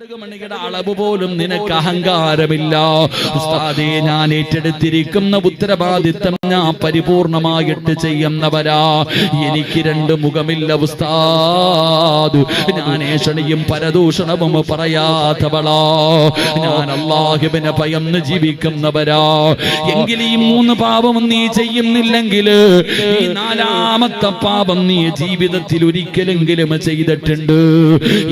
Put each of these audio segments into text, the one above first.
കടുകുമണിയുടെ അളവ് പോലും നിനക്ക് അഹങ്കാരമില്ല. ഉസ്താദേ, ഞാൻ ഏറ്റെടുത്തിരിക്കുന്ന ഉത്തരവാദിത്തം ഞാൻ പരിപൂർണമായിട്ട് ചെയ്യുന്നവരാ. എനിക്ക് രണ്ട് മുഖമില്ല ഉസ്താദ്. ഞാൻ ഏഷണിയും പരദൂഷണവും പറയാത്തവളാ. ഞാൻ അല്ലാഹുവിനെ ഭയന്ന് ജീവിക്കുന്നവരാ. എങ്കിൽ ഈ മൂന്ന് പാപം നീ ചെയ്യുന്നില്ലെങ്കിൽ ഈ നാലാമത്തെ പാപം നീ ജീവിതത്തിൽ ഒരിക്കലെങ്കിലും ചെയ്തിട്ടുണ്ട്.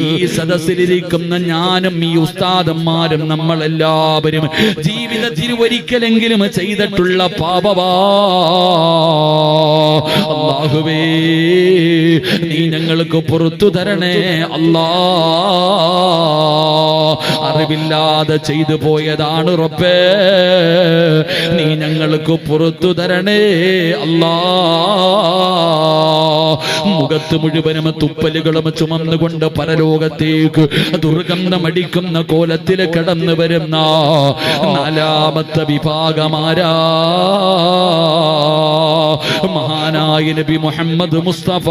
ഈ സദസ്സിലിരിക്കുന്ന ഞാനും ഈ ഉസ്താദന്മാരും നമ്മളെല്ലാവരും ജീവിതത്തിൽ ഒരിക്കലെങ്കിലും ചെയ്തിട്ടുള്ള പാപവാ. അല്ലാഹുവേ, നീ ഞങ്ങൾക്ക് പുറത്തു തരണേ അല്ലാ. അറിവില്ലാതെ ചെയ്തു പോയതാണ് റബ്ബേ, നീ ഞങ്ങൾക്ക് പുറത്തു തരണേ അല്ലാ. മുഖത്ത് മുഴുവനും തുപ്പലുകളും ചുമന്നുകൊണ്ട് പരലോകത്തേക്ക് ദുർഗന്ധമടിക്കുന്ന കോലത്തിൽ കടന്നു വരുന്ന നാലാമത്തെ വിഭാഗമാരാ? മഹാനായ നബി മുഹമ്മദ് മുസ്തഫ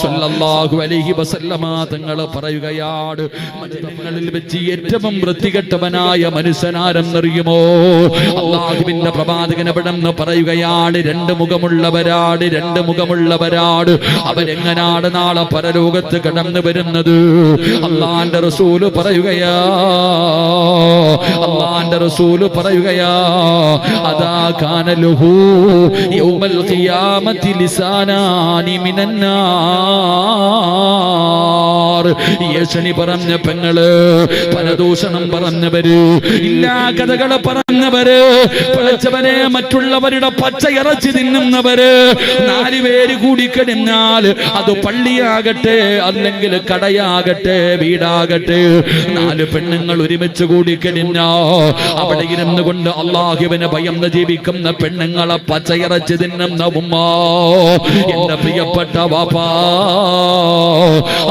സല്ലല്ലാഹു അലൈഹി വസല്ലമ തങ്ങൾ പറയുകയാണ്, മനുഷ്യങ്ങളിൽ വെച്ച് ഏറ്റവും വൃത്തികെട്ടവനായ മനുഷ്യനാരെന്നറിയുമോ? അല്ലാഹുവിന്റെ പ്രവാചകൻ എവിടെന്ന് പറയുകയാണ്, രണ്ട് മുഖമുള്ളവരാണ്, രണ്ട് മുഖമുള്ളവരാണ്. അവരെങ്ങനാണ് നാളെ പരലോകത്ത് കടന്നു വരുന്നത്? അല്ലാഹുവിന്റെ റസൂല് പറയുകയാ, അല്ലാഹുവിന്റെ റസൂല് പറയുകയാ, അദാ കാനലഹു യൗമൽ ഖിയാമത്തി ലിസാനാനി മിനന്നാർ. യേശുനി പറഞ്ഞ പെങ്ങള്, പരദൂഷണം പറഞ്ഞവര്, ഇല്ലാ കഥകള് പറഞ്ഞവര്, പടച്ചവനെ മറ്റുള്ളവരുടെ പച്ചയിറച്ചി തിന്നുന്നവര്, നാലുപേര് കൂടിക്കഴിഞ്ഞാൽ അത് പള്ളിയാകട്ടെ അല്ലെങ്കിൽ കടയാകട്ടെ വീടാകട്ടെ, നാല് പെണ്ണുങ്ങൾ ഒരുമിച്ച് കൂടിക്കഴിഞ്ഞാ അവിടെ ഇരുന്നു കൊണ്ട് അല്ലാഹുവിനെ ഭയന്ന് ജീവിക്കുന്ന പെണ്ണുങ്ങളെ പച്ചയിറച്ചി തിന്നുന്ന ഉമ്മ, എന്റെ പ്രിയപ്പെട്ട വാപ്പാ,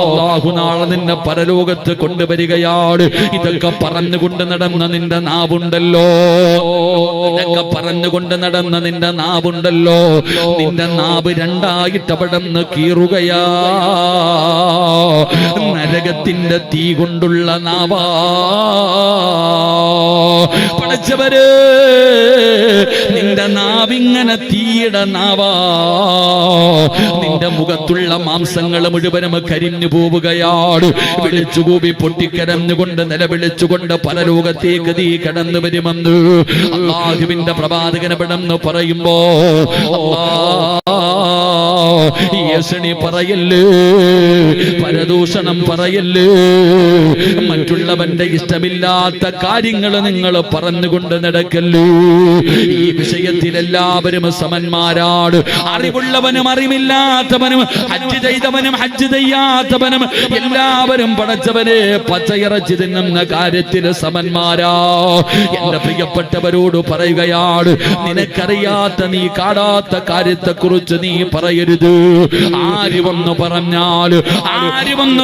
അല്ലാഹു നാളെ നിന്നെ പരലോകത്ത് കൊണ്ടുവരികയാണ്. ഇതൊക്കെ പറഞ്ഞുകൊണ്ട് നടന്ന നിന്റെ നാവുണ്ടല്ലോ, ഇതൊക്കെ പറഞ്ഞുകൊണ്ട് നടന്ന നിന്റെ നാവുണ്ടല്ലോ, നിന്റെ നാവ് രണ്ടായിട്ട് അവിടെ നിന്ന് കീറുകയാ. നരകത്തിന്റെ തീ കൊണ്ടുള്ള നാവാ. പടച്ചവര്, നിന്റെ നാവിങ്ങനെ തീയുടെ നാവാ. നിന്റെ മുഖത്തുള്ള മാംസങ്ങൾ മുഴുവനും കരിഞ്ഞു പോവുകയാണ്. വിളിച്ചുകൂവി പൊട്ടിക്കരഞ്ഞുകൊണ്ട് നിലവിളിച്ചുകൊണ്ട് പരലോകത്തേക്ക് തീ കടന്നു വരുമെന്ന് അല്ലാഹുവിന്റെ പ്രവാചകൻ എവിടെന്ന് പറയുമ്പോ യേശുനി പറയല്ലേ, പരദൂഷണം പറയല്ലേ, മറ്റുള്ളവന്റെ ഇഷ്ടമില്ലാത്ത കാര്യങ്ങൾ നിങ്ങൾ പറഞ്ഞുകൊണ്ട് നടക്കല്ലേ. ഈ വിഷയത്തിൽ എല്ലാവരും സമന്മാരാണ്. അറിവുള്ളവനും അറിവില്ലാത്തവനും, ഹജ്ജ് ചെയ്തവനും ഹജ്ജ് ചെയ്യാത്തവനും എല്ലാവരും പടച്ചവനെ പച്ചയിറച്ചി തിന്നുന്ന കാര്യത്തിൽ സമന്മാരാ. എന്റെ പ്രിയപ്പെട്ടവരോട് പറയുകയാണ്, നിനക്കറിയാത്ത നീ കാണാത്ത കാര്യത്തെ കുറിച്ച് നീ പറയരുത്. ആര് വന്നു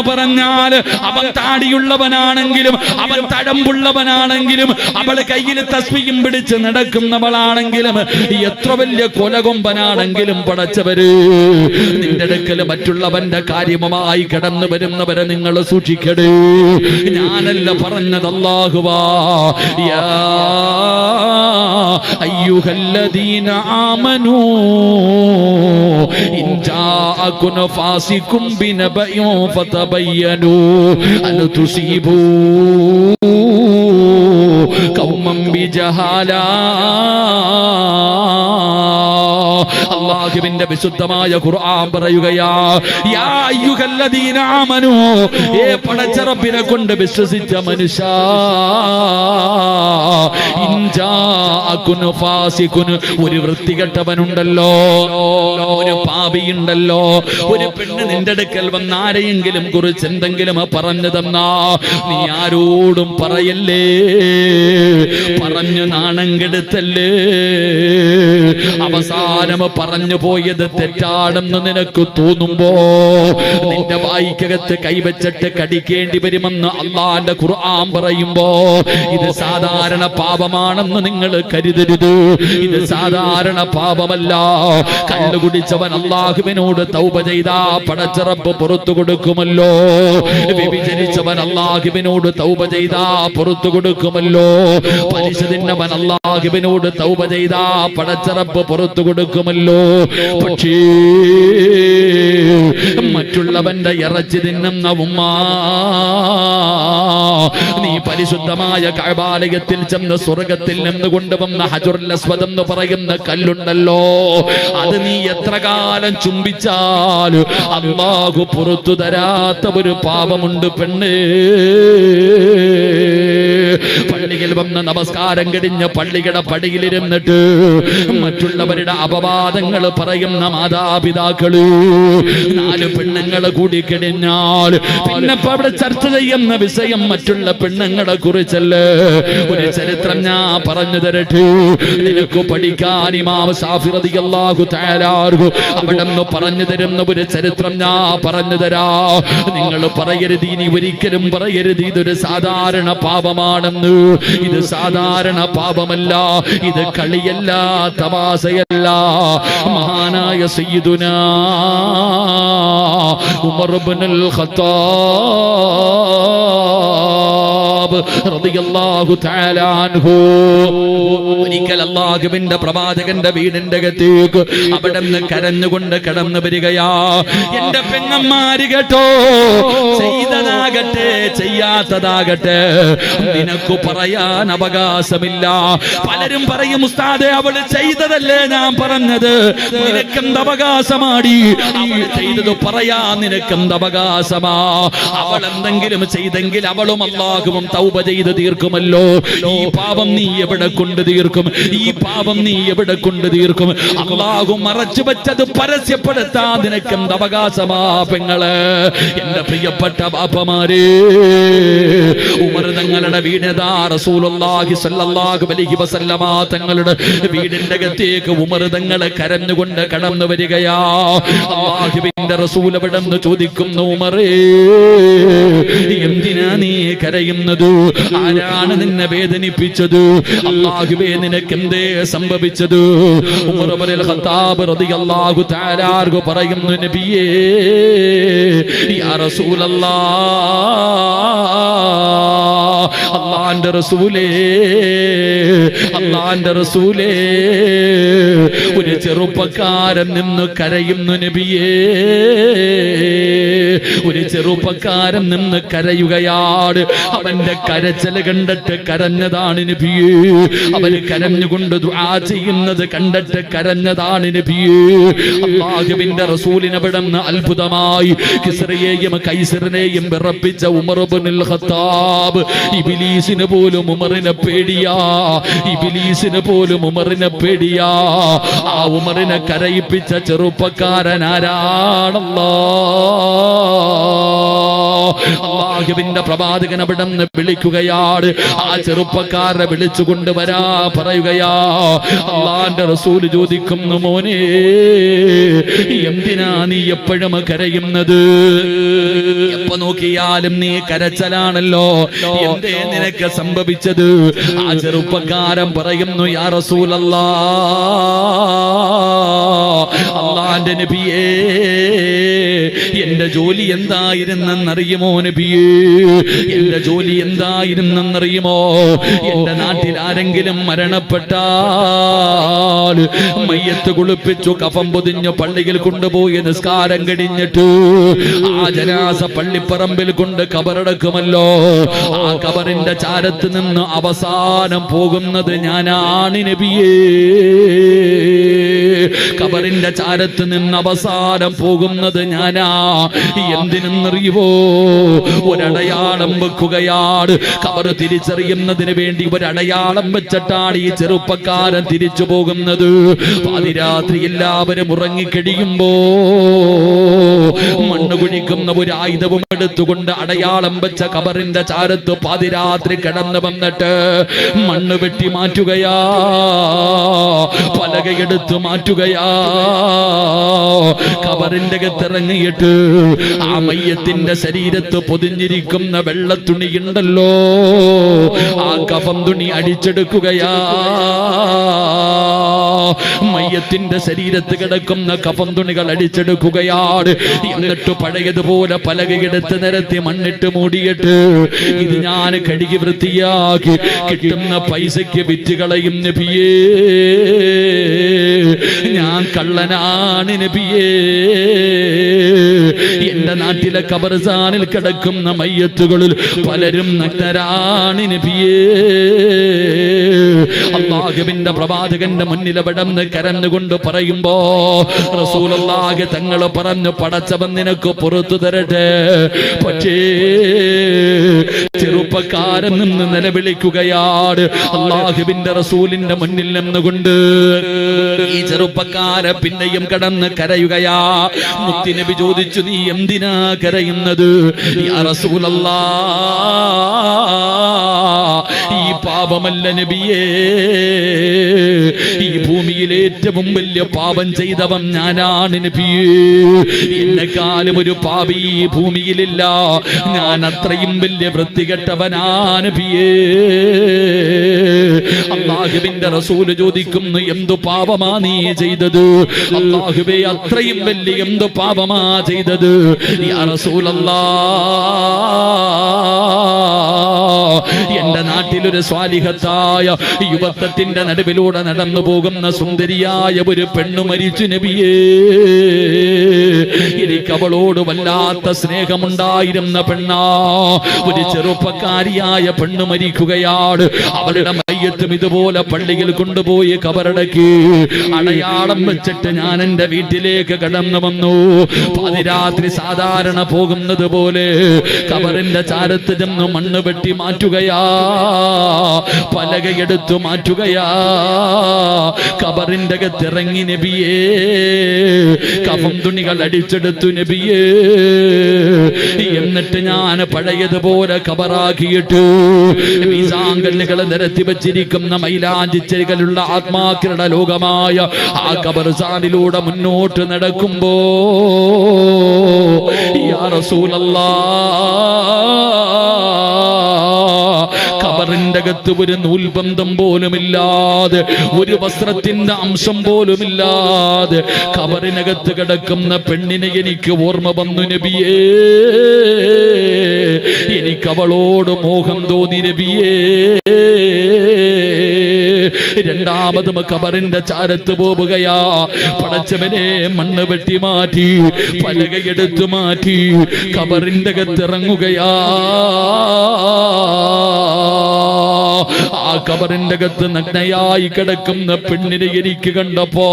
പറഞ്ഞാൽ അവൻ താടിയുള്ളവനാണെങ്കിലും അവൻ തഴമ്പുള്ളവനാണെങ്കിലും അവൾ കയ്യിൽ തസ്ബീഹും പിടിച്ച് നടക്കുന്നവളാണെങ്കിലും എത്ര വലിയ കൊലകൊമ്പനാണെങ്കിലും പടച്ചവര്, നിന്റെ അടുക്കൽ മറ്റുള്ളവന്റെ കാര്യവുമായി കടന്നു വരുന്നവരെ നിങ്ങൾ സൂക്ഷിക്കടേ. ഞാനല്ല പറഞ്ഞത്, അല്ലാഹുവാ. യാ അയ്യുഹല്ലദീന ആമനൂ ഇൻ ജാഅകും ഫാസിഖും ബിനബഇൻ ഫതബയ്യനൂ അൻ തുസീബൂ ഖൗമൻ ബിജഹാലാ. അല്ലാഹുവിന്റെ വിശുദ്ധമായ ഖുർആൻ പറയുകയാ, യാ അയ്യുഹല്ലദീന ആമനൂ, ഏ പടച്ച റബ്ബിനെ കൊണ്ട് വിശ്വസിച്ച മനുഷ്യ, ഇൻ ജാഅകും ഫാസിഖുൻ, ഒരു വൃത്തികെട്ടവനുണ്ടല്ലോ, ഒരു പാപിയുണ്ടല്ലോ, ഒരു പെണ്ണ് നിന്റെ അടുക്കൽ വന്ന് ആരെയെങ്കിലും കുറിച്ച് എന്തെങ്കിലും പറഞ്ഞു തന്നാ നീ ആരോടും പറയല്ലേ, പറഞ്ഞു നാണം കെടുത്തല്ലേ. അവസാനം പറഞ്ഞു പറഞ്ഞുപോയത് തെറ്റാണെന്ന് നിനക്ക് തോന്നുമ്പോ നിന്റെ വായിക്കകത്ത് കൈവച്ചിട്ട് കടിക്കേണ്ടി വരുമെന്ന് അള്ളാന്റെ ഖുർആൻ പറയുമ്പോ ഇത് സാധാരണ പാപമാണെന്ന് നിങ്ങൾ കരുതരുത്. ഇത് സാധാരണ പാപമല്ല. കള്ളു കുടിച്ചവൻ അള്ളാഹുവിനോട് തൗബ ചെയ്താ പടച്ചിറപ്പ് പുറത്തു കൊടുക്കുമല്ലോ. വ്യഭിചരിച്ചവൻ അള്ളാഹുവിനോട് തൗബ ചെയ്താ പുറത്തു കൊടുക്കുമല്ലോ. പലിശ തിന്നവൻ അള്ളാഹുവിനോട് തൗബ ചെയ്താ പടച്ചിറപ്പ് പുറത്തു കൊടുക്കുമല്ലോ. പക്ഷേ മറ്റുള്ളവന്റെ ഇറച്ചി തിന്നുന്ന ഉമ്മ, നീ പരിശുദ്ധമായ കഅബാലയത്തിൽ ചെന്ന് സ്വർഗത്തിൽ നിന്ന് കൊണ്ടുവന്ന ഹജറുൽ അസ്വദ് എന്ന് പറയുന്ന കല്ലുണ്ടല്ലോ, അത് നീ എത്ര കാലം ചുംബിച്ചാൽ അല്ലാഹു പുറത്തു തരാത്ത ഒരു പാപമുണ്ട് പെണ്ണേ. പള്ളിയിൽ വന്ന് നമസ്കാരം കഴിഞ്ഞ് പള്ളിയുടെ പടിയിലിരുന്നിട്ട് മറ്റുള്ളവരുടെ അപവാദങ്ങൾ പറയുന്ന മാതാപിതാക്കള്, 4 പെണ്ണുങ്ങളെ കൂടി കഴിഞ്ഞാൽ പിന്നെ അവിടെ ചർച്ച ചെയ്യുന്ന വിഷയം മറ്റുള്ള പെണ്ണുങ്ങളെ കുറിച്ചല്ലേ. ഒരു ചരിത്രം ഞാൻ പറഞ്ഞു തരട്ടെ, നിനക്ക് പഠിക്കാൻ ഇമാം ശാഫി റളിയല്ലാഹു തആല അവിടെ നിന്ന് പറഞ്ഞു തരുന്ന ഒരു ചരിത്രം ഞാൻ പറഞ്ഞു തരാ. നിങ്ങൾ പറയരുത്, ഇനി ഒരിക്കലും പറയരുത് ഇതൊരു സാധാരണ പാപമാണെന്ന്. ഇത് സാധാരണ പാപമല്ല, ഇത് കളിയല്ല, തമാശയല്ല. മഹാനായ സയ്യിദുനാ ഉമർ ഇബ്നുൽ ഖത്താബ് റളിയല്ലാഹു തആല അൻഹു ഒരിക്കൽ അല്ലാഹുവിന്റെ പ്രവാചകന്റെ വീടിന്റെ അകത്തേക്ക് അവിടെ നിന്ന് കരഞ്ഞുകൊണ്ട് കടന്നു വരികയാ. എന്റെ പെങ്ങന്മാര് കേട്ടോ, ചെയ്തതാകട്ടെ ചെയ്യാത്തതാകട്ടെ നിനക്ക് പറയാൻ അവകാശമില്ല. പലരും പറയും, ഉസ്താദേ അവള് ചെയ്തതല്ലേ ഞാൻ പറഞ്ഞത്, നിനക്കെന്ത് അവകാശമാടി? അവൾ ചെയ്തത് പറയാ നിനക്കെന്ത് അവകാശമാ? അവൾ എന്തെങ്കിലും ചെയ്തെങ്കിൽ അവളും അല്ലാഹുവും തൗബ ചെയ്ത് തീർക്കുമല്ലോ. ഈ പാപം നീ എവിടെ കൊണ്ട് തീർക്കും? ഈ പാപം നീ എവിടെ കൊണ്ട് തീർക്കും? അല്ലാഹു മറച്ചു വെച്ചത് പരസ്യപ്പെടുത്താൻ നിനക്കെന്ത് അവകാശമാ പെങ്ങള്? എന്റെ പ്രിയപ്പെട്ട ബാപ്പമാരെ, ഉമർ തങ്ങളുടെ വീണതാ റസൂലുള്ളാഹി സ്വല്ലല്ലാഹു അലൈഹി വസല്ലമ തങ്ങളുടെ വീടിന്റെ അകത്തേക്ക് ഉമർ തങ്ങളെ കരഞ്ഞുകൊണ്ട് കടന്നു വരികയാ. അല്ലാഹുവിന്റെ റസൂൽ അവിടെ നിന്ന് ചോദിക്കുന്നു, ഉമറേ എന്തിനാ നീ കരയുന്നത്? ആരാണ് നിന്നെ വേദനിപ്പിച്ചത്? അല്ലാഹുവേ നിനക്കെന്തേ സംഭവിച്ചത്? ഉമർ ഇബ്നുൽ ഖത്താബ് റളിയല്ലാഹു തആല അൻഹു പറയുന്നു, നബിയേ യാ റസൂലല്ലാഹ്, അല്ലാഹുവിന്റെ റസൂലേ, അല്ലാഹുവിന്റെ റസൂലേ, ഒരു ചെറുപ്പക്കാരൻ നിന്ന് കരയുന്നു നബിയേ. ഒരു ചെറുപ്പക്കാരൻ നിന്ന് കരയുകയാണ്. അവന്റെ കരച്ചിൽ കണ്ടിട്ട് കരഞ്ഞതാണ് നബിയേ. അവന് കരഞ്ഞുകൊണ്ട് ദുആ ചെയ്യുന്നത് കണ്ടിട്ട് കരഞ്ഞതാണ് നബിയേ. അല്ലാഹുവിന്റെ റസൂലിനെ വിടുന്ന അത്ഭുതമായി കിസ്റയെയും കൈസറിനെയും വിറപ്പിച്ച ഉമർ ഇബ്നുൽ ഖത്താബ്, ഇബ്ലീസിന് പോലും ഉമറിനെ പേടിയാ. ഇബ്ലീസിന് പോലും ഉമറിനെ പേടിയാ. ആ ഉമറിനെ കരയിപ്പിച്ച ചെറുപ്പക്കാരൻ ആരാണല്ലോ? അല്ലാഹുവിന്റെ പ്രവാചകൻ അവിടെ നിന്ന് വിളിക്കുകയാണ്. ആ ചെറുപ്പക്കാരനെ വിളിച്ചു കൊണ്ടുവരാ പറയുകയാ. അല്ലാഹുവിന്റെ റസൂൽ ചോദിക്കുന്നു, മോനെ എന്തിനാ നീ എപ്പോഴും കരയുന്നത്? എപ്പോ നോക്കിയാലും നീ കരച്ചലാണല്ലോ, എന്തേ നിനക്ക് സംഭവിച്ചത്? ആ ചെറുപ്പക്കാരൻ പറയുന്നു, യാ റസൂലല്ലാഹ്, അല്ലാഹുവിന്റെ നബിയേ, എന്റെ ജോലി എന്തായിരുന്നെന്നറിയുമോ നബിയേ? എന്റെ ജോലി എന്തായിരുന്നെന്നറിയുമോ? എന്റെ നാട്ടിൽ ആരെങ്കിലും മരണപ്പെട്ടാൽ മയ്യത്ത് കുളിപ്പിച്ചു കഫം പൊതിഞ്ഞു പള്ളിയിൽ കൊണ്ടുപോയി നിസ്കാരം കഴിഞ്ഞിട്ട് ആ ജനാസ പള്ളിപ്പറമ്പിൽ കൊണ്ട് കബറടക്കുമല്ലോ. ആ കബറിന്റെ ചാരത്ത് നിന്ന് അവസാനം പോകുന്നത് ഞാനാണ് നബിയേ. കബറിന്റെ ചാരത്ത് നിന്ന് അവസാനം പോകുന്നത് ഞാനാ. എന്തിനെന്നറിയുവോ? ഒരടയാളം വെക്കുകയാണ്. കബർ തിരിച്ചറിയുന്നതിന് വേണ്ടി ഒരടയാളം വെച്ചിട്ടാണ് ഈ ചെറുപ്പക്കാരൻ തിരിച്ചു പോകുന്നത്. പാതിരാത്രി എല്ലാവരും ഉറങ്ങിക്കഴിയുമ്പോ മണ്ണ് കുഴിക്കുന്ന ഒരു ആയുധവും എടുത്തുകൊണ്ട് അടയാളം വെച്ച കബറിന്റെ ചാരത്ത് പാതിരാത്രി കിടന്നു വന്നിട്ട് മണ്ണ് വെട്ടി മാറ്റുകയാ, പലകയെടുത്ത് മാറ്റുക. മാറ്റുകയാ. കബറിന്റെ അകത്തിറങ്ങിയിട്ട് ആ മയ്യത്തിന്റെ ശരീരത്ത് പൊതിഞ്ഞിരിക്കുന്ന വെള്ളത്തുണിയുണ്ടല്ലോ, ആ കഫൻ തുണി അടിച്ചെടുക്കുകയാ. മയ്യത്തിന്റെ ശരീരത്ത് കിടക്കുന്ന കഫൻ തുണികൾ അടിച്ചെടുക്കുകയാണ്. എന്നിട്ട് പഴയതുപോലെ പലകയെടുത്ത് നിരത്തി മണ്ണിട്ട് മൂടിയിട്ട് ഇത് ഞാൻ കഴുകി വൃത്തിയാക്കി കിട്ടുന്ന പൈസയ്ക്ക് വിറ്റ് കളയും നബിയേ, ഞാൻ കള്ളനാണ് നബിയേ. എന്റെ നാട്ടിലെ ഖബർസ്ഥാനിൽ കിടക്കുന്ന മയ്യത്തുകളിൽ പലരും നഗ്നരാണ് നബിയേ. അല്ലാഹുവിന്റെ പ്രവാചകന്റെ മുന്നിൽ അവിടുന്ന് കരഞ്ഞുകൊണ്ട് പറയുമ്പോ റസൂലുള്ളാഹി തങ്ങൾ പറഞ്ഞു, പടച്ചവൻ നിനക്ക് പുറത്തു തരട്ടെ. പക്ഷേ ചെറുപ്പക്കാരൻ നിന്ന് നിലവിളിക്കുകയാണ് അല്ലാഹുവിന്റെ റസൂലിന്റെ മുന്നിൽ നിന്നുകൊണ്ട്. ഈ ചെറുപ്പക്കാരെ പിന്നെയും കടന്ന് കരയുകയാ. മുത്തുനബി ചോദിച്ചു, നീ എന്തിനാ കരയുന്നത്? യാ റസൂലല്ലാഹ്, ഈ പാപമല്ല നബിയേ, ഈ ഭൂമിയിൽ ഏറ്റവും വലിയ പാപം ചെയ്തവൻ ഞാനാണ് നബിയേ. എന്നെക്കാളും ഒരു പാപി ഈ ഭൂമിയിലില്ല, ഞാൻ അത്രയും വലിയ വൃത്തികെട്ടവനാണ് നബിയേ. അല്ലാഹുവിന്റെ റസൂൽ ചോദിക്കുന്നു, എന്തു പാപമാ നീ ചെയ്തത്? അല്ലാഹുവേ, അത്രയും വലിയ എന്തു പാപമാ ചെയ്തത്? യാ റസൂലല്ലാഹ്, എന്റെ നാട്ടിലൊരു സ്വാലിഹത്തായ യുവത്വത്തിന്റെ നടുവിലൂടെ നടന്നു പോകുന്ന സുന്ദരിയായ ഒരു പെണ്ണു മരിച്ചു നബിയേ. എനിക്ക് അവളോട് വല്ലാത്ത സ്നേഹമുണ്ടായിരുന്ന പെണ്ണാ. ഒരു ചെറുപ്പക്കാരിയായ പെണ്ണു മരിക്കുകയാണ്. അവളുടെ മയ്യത്തും ഇതുപോലെ പള്ളിയിൽ കൊണ്ടുപോയി കബറടക്കി അടയാളം വെച്ചിട്ട് ഞാൻ എന്റെ വീട്ടിലേക്ക് കടന്നു വന്നു. പാതിരാത്രി സാധാരണ പോകുന്നത് പോലെ കബറിന്റെ ചാരത്ത് ചെന്ന് മണ്ണ് വെട്ടി മാറ്റുകയാ, പലകയെടുത്തു മാറ്റുകയാ. കബറിന്റെ അകത്തിറങ്ങി നബിയേ, കഫൻ തുണികൾ അടിച്ചെടുത്തു നബിയേ. എന്നിട്ട് ഞാൻ പഴയതുപോലെ കബറാക്കിയിട്ടു മീസാങ്കല്ലുകൾ നിരത്തി വെച്ചിരിക്കുന്ന മൈലാഞ്ചിച്ചെരികളുള്ള ആത്മാക്കളുടെ ലോകമായ ആ ഖബർസ്ഥാനിലൂടെ മുന്നോട്ട് നടക്കുമ്പോ യാ റസൂലല്ലാഹ്, ഖബറിന്റെ അകത്ത് ഒരു നൂൽബന്ധം പോലുമില്ലാതെ, ഒരു വസ്ത്രത്തിന്റെ അംശം പോലുമില്ലാതെ ഖബറിനകത്ത് കിടക്കുന്ന പെണ്ണിനെ എനിക്ക് ഓർമ്മ വന്നു നബിയേ. എനിക്ക് അവളോട് മോഹം തോന്നി നബിയേ. രണ്ടാമതും ഖബറിന്റെ ചാരത്ത് പോവുകയാ. പടച്ചവനെ, മണ്ണ് വെട്ടി മാറ്റി, പലകയെടുത്തു മാറ്റി, ഖബറിന്റെ അകത്തിറങ്ങുകയാ. ആ ഖബറിന്റെ അകത്ത് നഗ്നയായി കിടക്കുന്ന പെണ്ണിനെ എനിക്ക് കണ്ടപ്പോ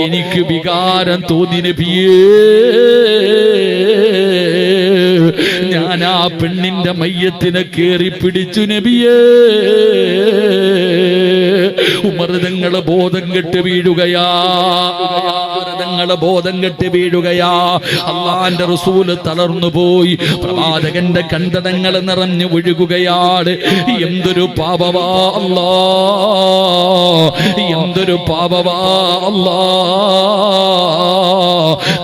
എനിക്ക് വികാരം തോന്നി നബിയേ. ഞാൻ ആ പെണ്ണിന്റെ മയ്യത്തിനെ കേറി പിടിച്ചു നബിയേ. ഉമർതങ്ങളെ ബോധം കെട്ട് വീഴുകയാ, ബോധം കെട്ട് വീഴുകയാ. അള്ളാന്റെ റസൂല് തളർന്നു പോയി. പ്രവാചകന്റെ കണ്ടതങ്ങൾ നിറഞ്ഞു ഒഴുകുകയാണ്. എന്തൊരു പാപവാ അല്ലാ, എന്തൊരു പാപവാ അല്ലാ.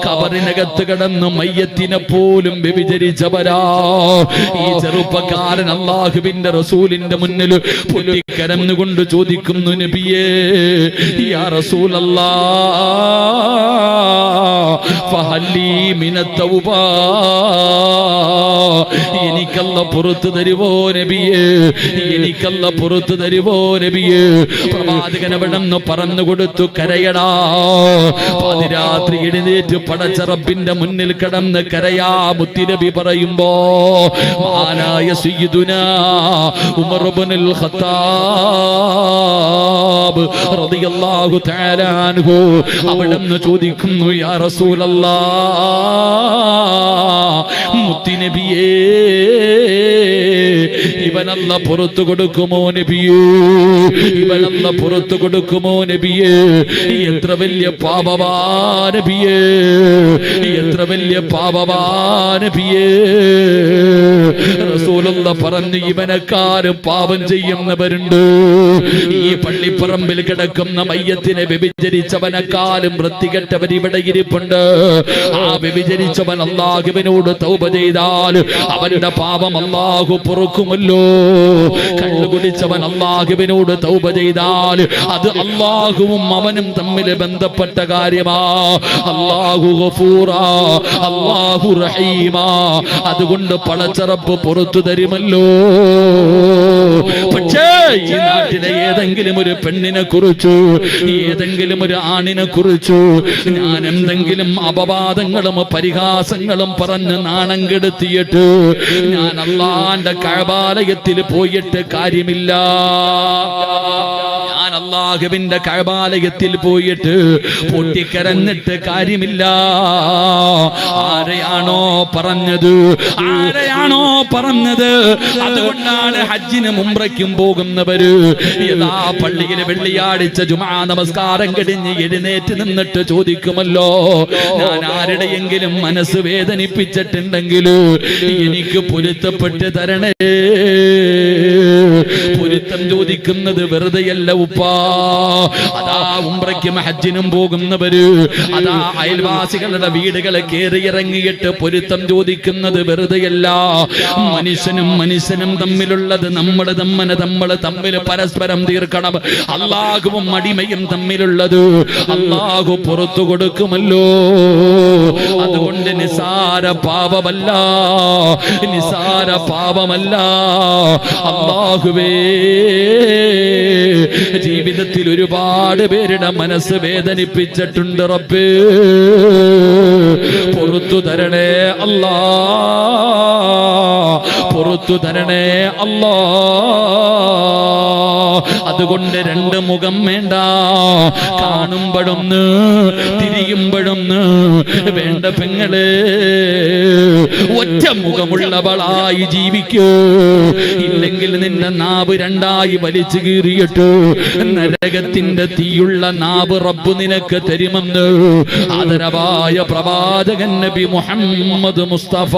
ഖബറിനകത്ത് കിടന്ന് മയ്യത്തിനെ പോലും വ്യഭിചരിച്ചവരാ ഈ ചെറുപ്പക്കാരൻ. അല്ലാഹുവിന്റെ റസൂലിന്റെ മുന്നിൽ പൊട്ടിക്കരന്നുകൊണ്ട് ചോദിക്കുന്നു, നബിയേ, യാ റസൂലല്ലാഹ്, ഫഹല്ലി മിനത് തൗബ, എനിക്കല്ല പുറത്തു തരുവോ നബിയേ, എനിക്കല്ല പുറത്തു തരുവോ നബിയേ. പ്രവാചകൻ അവിടെന്ന് പറഞ്ഞു കൊടുത്തു, കരയടാ. പാതിരാത്രി എഴുന്നേറ്റ് പടച്ച റബ്ബിന്റെ മുന്നിൽ കിടന്ന് കരയാ. മുത്തുനബി പറയുമ്പോ മഹാനായ സയ്യിദുനാ ഉമർ ഇബ്നുൽ ഖത്താബ് റളിയല്ലാഹു തആല അൻഹു അവിടെന്ന് ചോദിക്കുന്നു, യാ റസൂലല്ലാഹ്, മുത്തുനബിയേ, ഇവനല്ല പുറത്തു കൊടുക്കുമോ നബിയേ? ഇവനല്ല പുറത്തു കൊടുക്കുമോ നബിയേ? എത്ര വലിയ പാപമാ നബിയേ, എത്ര വലിയ പാപമാ നബിയേ. റസൂലുള്ള പറഞ്ഞു, ഇവനെക്കാരും പാപം ചെയ്യുന്നവരുണ്ട്. ഈ പള്ളിപ്പറമ്പിൽ കിടക്കുന്ന മയ്യത്തിനെ വ്യഭിചരിച്ചവനെക്കാളും വൃത്തികെട്ടവൻ ഇവിടെ ഇരിപ്പുണ്ട്. ആ വ്യഭിചരിച്ചവൻ അല്ലാഹുവിനോട് തൗബ ചെയ്താൽ അവന്റെ പാപം അല്ലാഹു പൊറുക്കുമല്ലോ. കള്ളുകുടിച്ചവൻ അല്ലാഹുവിനോട് തൗബ ചെയ്താൽ അത് അല്ലാഹുവും അവനും തമ്മിൽ ബന്ധപ്പെട്ട കാര്യമാ. അല്ലാഹു ഗഫൂറാ, അല്ലാഹു റഹീമാ. അതുകൊണ്ട് പടച്ചറപ്പ് പുറത്തു തരുമല്ലോ. പക്ഷേ ഈ നാട്ടിലെ ഏതെങ്കിലും ഒരു പെണ്ണിനെ കുറിച്ചു, ഏതെങ്കിലും ഒരു ആണിനെ കുറിച്ചു ഞാൻ എന്തെങ്കിലും അപവാദങ്ങളും പരിഹാസങ്ങളും പറഞ്ഞ് നാണം കെടുത്തിയിട്ട് ഞാൻ അല്ലാഹുവിന്റെ കഅബാലയത്തിൽ പോയിട്ട് കാര്യമില്ല. ഞാൻ അല്ലാഹുവിന്റെ കഅബാലയത്തിൽ പോയിട്ട് പൊട്ടിക്കരഞ്ഞിട്ട് കാര്യമില്ല. ആരെയാണോ പറഞ്ഞത്, ആരെയാണോ പറഞ്ഞത്, അതുകൊണ്ടാണ് ഹജ്ജിനും ഉംറയ്ക്കും പോകുന്നവര് യഥാ പള്ളിയിൽ വെള്ളിയാഴ്ച ജുമാ നമസ്കാരം കഴിഞ്ഞ് എഴുന്നേറ്റ് നിന്നിട്ട് ചോദിക്കുമല്ലോ, ഞാൻ ആരുടെയെങ്കിലും മനസ്സ് വേദനിപ്പിച്ചിട്ടുണ്ടെങ്കിൽ എനിക്ക് പൊരുത്തപ്പെട്ട് തരണേ. പൊരുത്തം ചോദിക്കുന്നത് വെറുതെയല്ല ഉപ്പാ. അതാ ഉംറയ്ക്കും ഹജ്ജിനും പോകുന്നവര് അതാ അയൽവാസികളുടെ വീടുകളെ കയറിയിറങ്ങിയിട്ട് പൊരുത്തം ചോദിക്കുന്നത് വെറുതെയല്ല. മനുഷ്യനും മനുഷ്യനും തമ്മിലുള്ളത് നമ്മൾ തമ്മിൽ പരസ്പരം തീർക്കണം. അല്ലാഹുവും അടിമയും തമ്മിലുള്ളത് അല്ലാഹു പുറത്തു കൊടുക്കുമല്ലോ. അതുകൊണ്ട് നിസാര പാപമല്ല, നിസാര പാപമല്ല. അല്ലാഹുവേ, ജീവിതത്തിൽ ഒരുപാട് പേരുടെ മനസ്സ് വേദനിപ്പിച്ചിട്ടുണ്ട് റബ്ബേ. പുറത്തു തരണേ അല്ലാ, പുറത്തു തരണേ അല്ലാ. അതുകൊണ്ട് രണ്ട് മുഖം വേണ്ട, കാണുമ്പോഴൊന്ന് തിരിയുമ്പോഴൊന്ന് വേണ്ട പെങ്ങളെ. ഒറ്റ മുഖമുള്ളവളായി ജീവിക്കൂ, ഇല്ലെങ്കിൽ നിന്റെ നാവ് രണ്ടായി വലിച്ചു കീറിയിട്ട് നരകത്തിന്റെ തീയുള്ള നാവ് റബ്ബ് നിനക്ക് തരുമെന്ന് ആദരവായ പ്രവാചകൻ നബി മുഹമ്മദ് മുസ്തഫ.